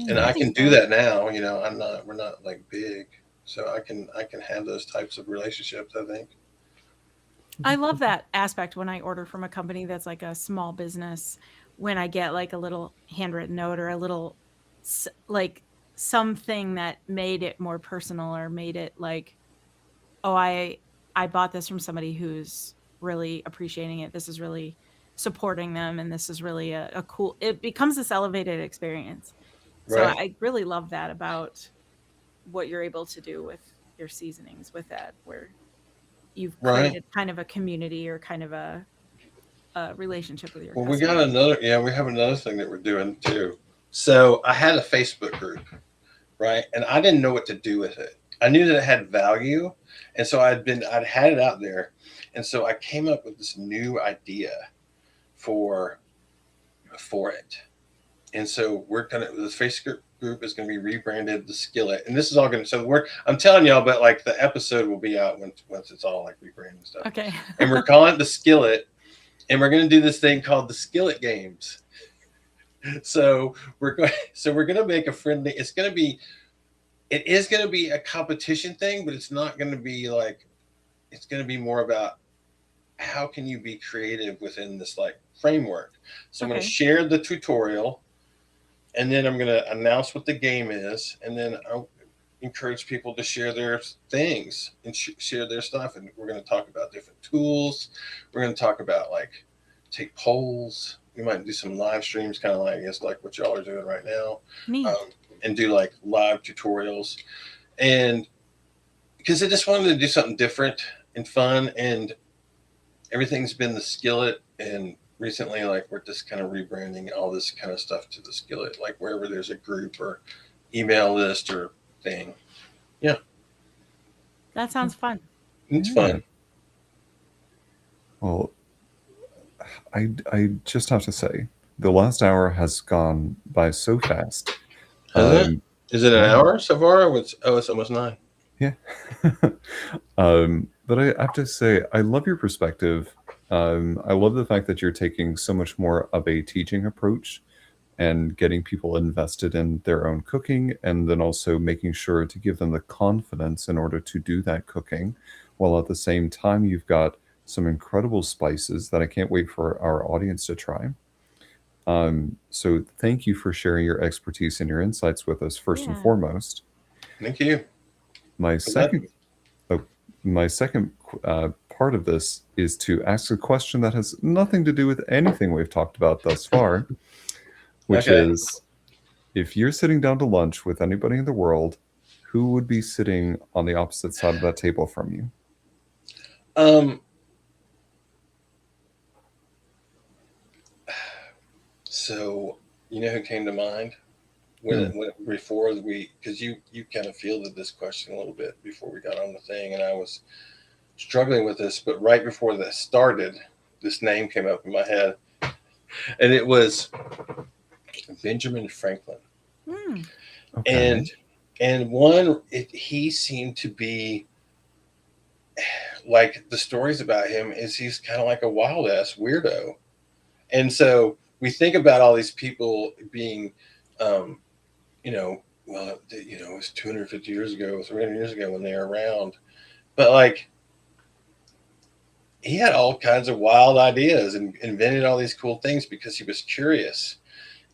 C: And
B: I
C: I
B: think
C: can do
B: so.
C: that now, we're not like big, so I can have those types of relationships, I think.
B: I love that aspect when I order from a company that's like a small business, when I get like a little handwritten note or a little like something that made it more personal or made it like, oh, I bought this from somebody who's really appreciating it. This is really supporting them, and this is really a cool. It becomes this elevated experience. So
C: Right.
B: I really love that about what you're able to do with your seasonings with that, where you've
C: Right.
B: created kind of a community or kind of a relationship with your
C: Well, we got
B: customers.
C: we have another thing that we're doing too. So I had a Facebook group, right? And I didn't know what to do with it. I knew that it had value. And so I'd had it out there. And so I came up with this new idea for it. And so this Facebook group is gonna be rebranded the Skillet. And this is all I'm telling y'all, but like the episode will be out once it's all like rebranded and stuff.
B: Okay.
C: And we're calling it the Skillet, and we're gonna do this thing called the Skillet Games. So we're gonna make a friendly. It is gonna be a competition thing, but it's not gonna be like. It's gonna be more about how can you be creative within this like framework. So I'm gonna
B: Okay.
C: share the tutorial, and then I'm gonna announce what the game is, and then I'll encourage people to share their things and share their stuff. And we're gonna talk about different tools. We're gonna talk about like take polls. We might do some live streams, kind of like I guess like what y'all are doing right now,
B: Neat.
C: and do like live tutorials. And because I just wanted to do something different and fun, and everything's been the Skillet. And recently, like we're just kind of rebranding all this kind of stuff to the Skillet, like wherever there's a group or email list or thing. Yeah,
B: That sounds fun.
C: it's
A: Yeah.
C: fun.
A: Well, I just have to say, the last hour has gone by so fast.
C: Has it? Is it an
A: yeah.
C: hour so far? It's almost 9.
A: Yeah. But I have to say, I love your perspective. I love the fact that you're taking so much more of a teaching approach and getting people invested in their own cooking, and then also making sure to give them the confidence in order to do that cooking, while at the same time you've got some incredible spices that I can't wait for our audience to try. So thank you for sharing your expertise and your insights with us first and
B: Yeah.
A: foremost.
C: Thank you.
A: My second part of this is to ask a question that has nothing to do with anything we've talked about thus far, which
C: Okay.
A: is, if you're sitting down to lunch with anybody in the world, who would be sitting on the opposite side of that table from you?
C: So you know who came to mind before because you kind of fielded this question a little bit before we got on the thing, and I was struggling with this, but right before that started, this name came up in my head, and it was Benjamin Franklin.
B: Okay.
C: And he seemed to be like, the stories about him is he's kind of like a wild ass weirdo. And so we think about all these people being, it was 250 years ago, 300 years ago when they were around. But like, he had all kinds of wild ideas and invented all these cool things because he was curious.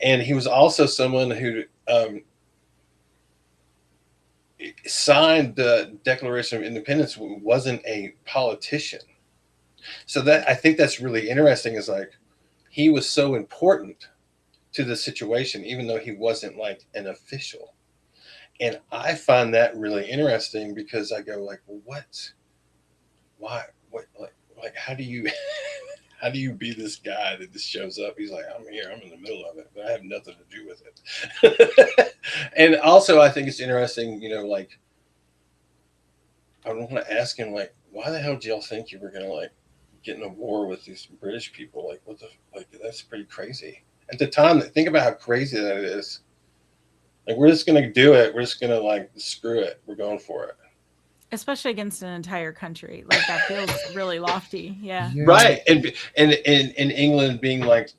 C: And he was also someone who signed the Declaration of Independence, wasn't a politician. So that, I think that's really interesting, is like, he was so important to the situation, even though he wasn't like an official. And I find that really interesting because I go like, well, how do you how do you be this guy that just shows up? He's like, I'm here, I'm in the middle of it, but I have nothing to do with it. And also I think it's interesting, like, I want to ask him, like, why the hell do y'all think you were gonna like getting a war with these British people. Like, what the, like, that's pretty crazy. At the time, think about how crazy that is. Like, we're just going to do it. We're just going to, like, screw it. We're going for it.
B: Especially against an entire country. Like, that feels really lofty. Yeah.
A: Yeah.
C: Right. And in England being like,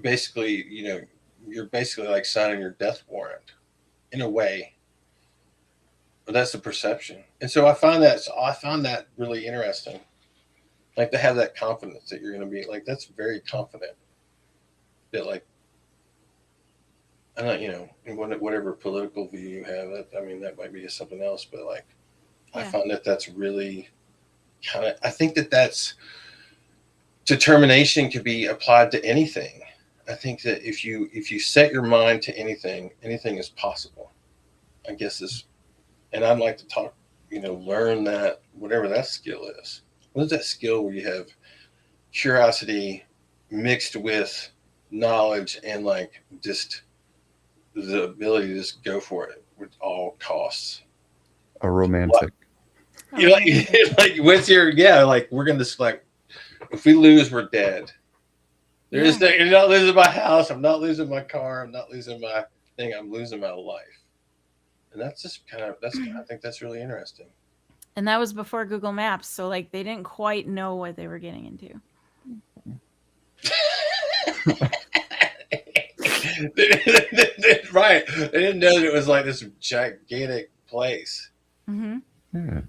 C: basically, you know, you're basically like signing your death warrant in a way. But that's the perception. And so I found that really interesting. Like, to have that confidence that you're going to be like, that's very confident that, like, I'm not, you know, whatever political view you have, that, I mean, that might be something else, but like, I
B: Yeah.
C: found that that's really kind of, I think that that's determination could be applied to anything. I think that if you set your mind to anything is possible. I guess is, and I'd like to talk, you know, learn that, whatever that skill is. What is that skill where you have curiosity mixed with knowledge and like just the ability to just go for it with all costs?
A: A romantic.
C: You know, like what's your, yeah, like, we're gonna just, like, if we lose, we're dead. There's no, you're not losing my house, I'm not losing my car, I'm not losing my thing, I'm losing my life. And that's just kind of, that's, I think that's really interesting.
B: And that was before Google Maps, so like they didn't quite know what they were getting into.
C: Right. They didn't know that it was like this gigantic place.
B: Mm-hmm.
A: Yeah.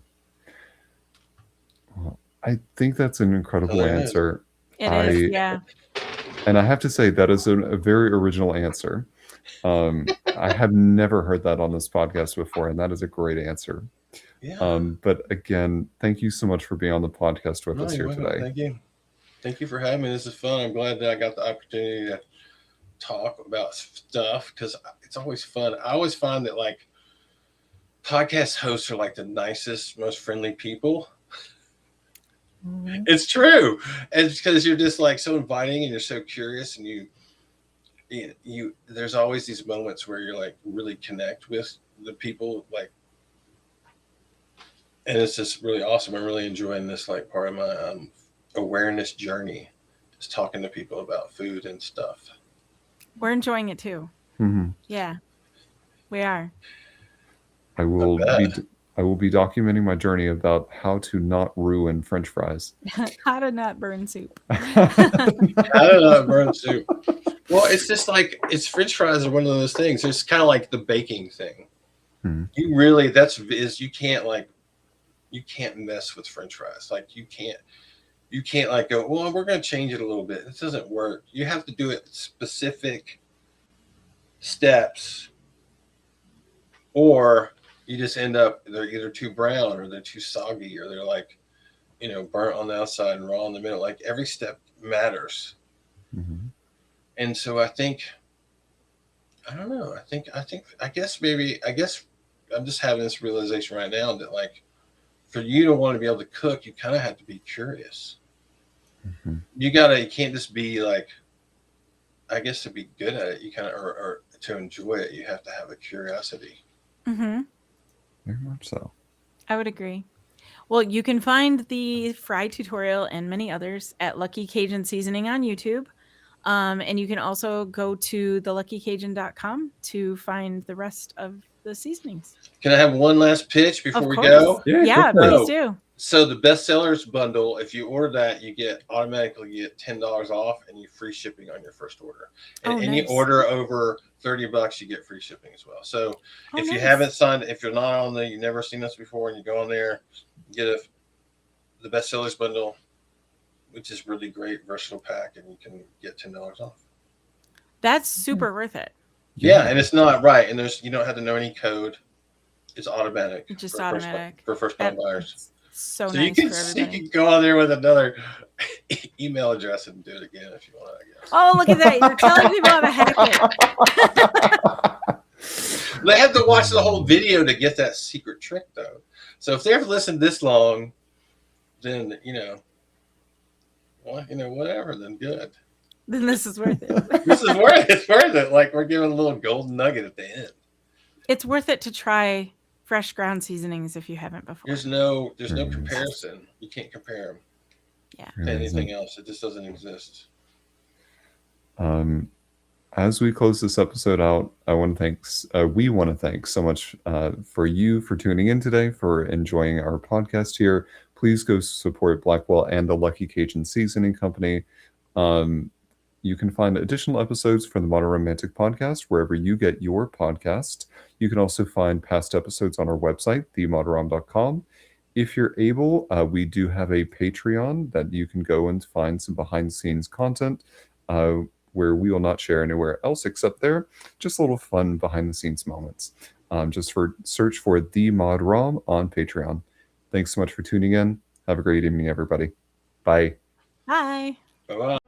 A: Well, I think that's an incredible
C: Oh, it is.
A: answer.
B: It is, yeah.
A: And I have to say that is a very original answer. I have never heard that on this podcast before, and that is a great answer.
C: Yeah.
A: But again, thank you so much for being on the podcast with us here today.
C: Thank you. Thank you for having me. This is fun. I'm glad that I got the opportunity to talk about stuff, because it's always fun. I always find that, like, podcast hosts are like the nicest, most friendly people. Mm-hmm. It's true. And it's because you're just like so inviting and you're so curious, and you there's always these moments where you're like really connect with the people, like, and it's just really awesome. I'm really enjoying this, like, part of my awareness journey, just talking to people about food and stuff.
B: We're enjoying it too.
A: Mm-hmm.
B: Yeah, we are.
A: I will be documenting my journey about how to not ruin French fries.
B: How to not burn soup.
C: How to not burn soup. Well, it's just like, it's French fries are one of those things. It's kind of like the baking thing.
A: Hmm.
C: You really, you can't mess with French fries. Like, you can't like go, well, we're going to change it a little bit. This doesn't work. You have to do it specific steps, or you just end up, they're either too brown or they're too soggy, or they're like, you know, burnt on the outside and raw in the middle. Like, every step matters.
A: Mm-hmm.
C: And so I think, I don't know. I guess I'm just having this realization right now that, like, for you to want to be able to cook, you kind of have to be curious. Mm-hmm. You can't just be like, I guess to be good at it, you kind of, or to enjoy it, you have to have a curiosity.
B: Mm-hmm.
A: Very much so.
B: I would agree. Well, you can find the fry tutorial and many others at Lucky Cajun Seasoning on YouTube. And you can also go to theluckycajun.com to find the rest of the seasonings.
C: Can I have one last pitch before we go?
B: Yeah, please do.
C: So the bestsellers bundle, if you order that, you automatically get $10 off, and you free shipping on your first order. And any order over $30, you get free shipping as well. So if you haven't signed, if you're not on you've never seen us before, and you go on there, get the bestsellers bundle, which is really great, versatile pack, and you can get $10 off.
B: That's super worth it.
C: Yeah, and it's not right, and you don't have to know any code. It's automatic.
B: It's just automatic
C: for first-time buyers.
B: So
C: nice
B: you can
C: go on there with another email address and do it again if you want, I guess.
B: Oh, look at that. You're telling people how to hack
C: it. They have to watch the whole video to get that secret trick, though. So if they've listened this long, then, whatever, then good.
B: Then this is worth it.
C: It's worth it. Like, we're giving a little golden nugget at the end.
B: It's worth it to try fresh ground seasonings if you haven't before.
C: There's no comparison. You can't compare them.
B: Yeah.
C: to anything else. It just doesn't exist.
A: As we close this episode out, we want to thank so much for you for tuning in today, for enjoying our podcast here. Please go support Blackwell and the Lucky Cajun Seasoning Company. You can find additional episodes from the Modern Romantic Podcast wherever you get your podcast. You can also find past episodes on our website, themodrom.com. If you're able, we do have a Patreon that you can go and find some behind-the-scenes content where we will not share anywhere else except there. Just little fun behind-the-scenes moments. Search for The Mod Rom on Patreon. Thanks so much for tuning in. Have a great evening, everybody. Bye.
B: Bye.
C: Bye-bye.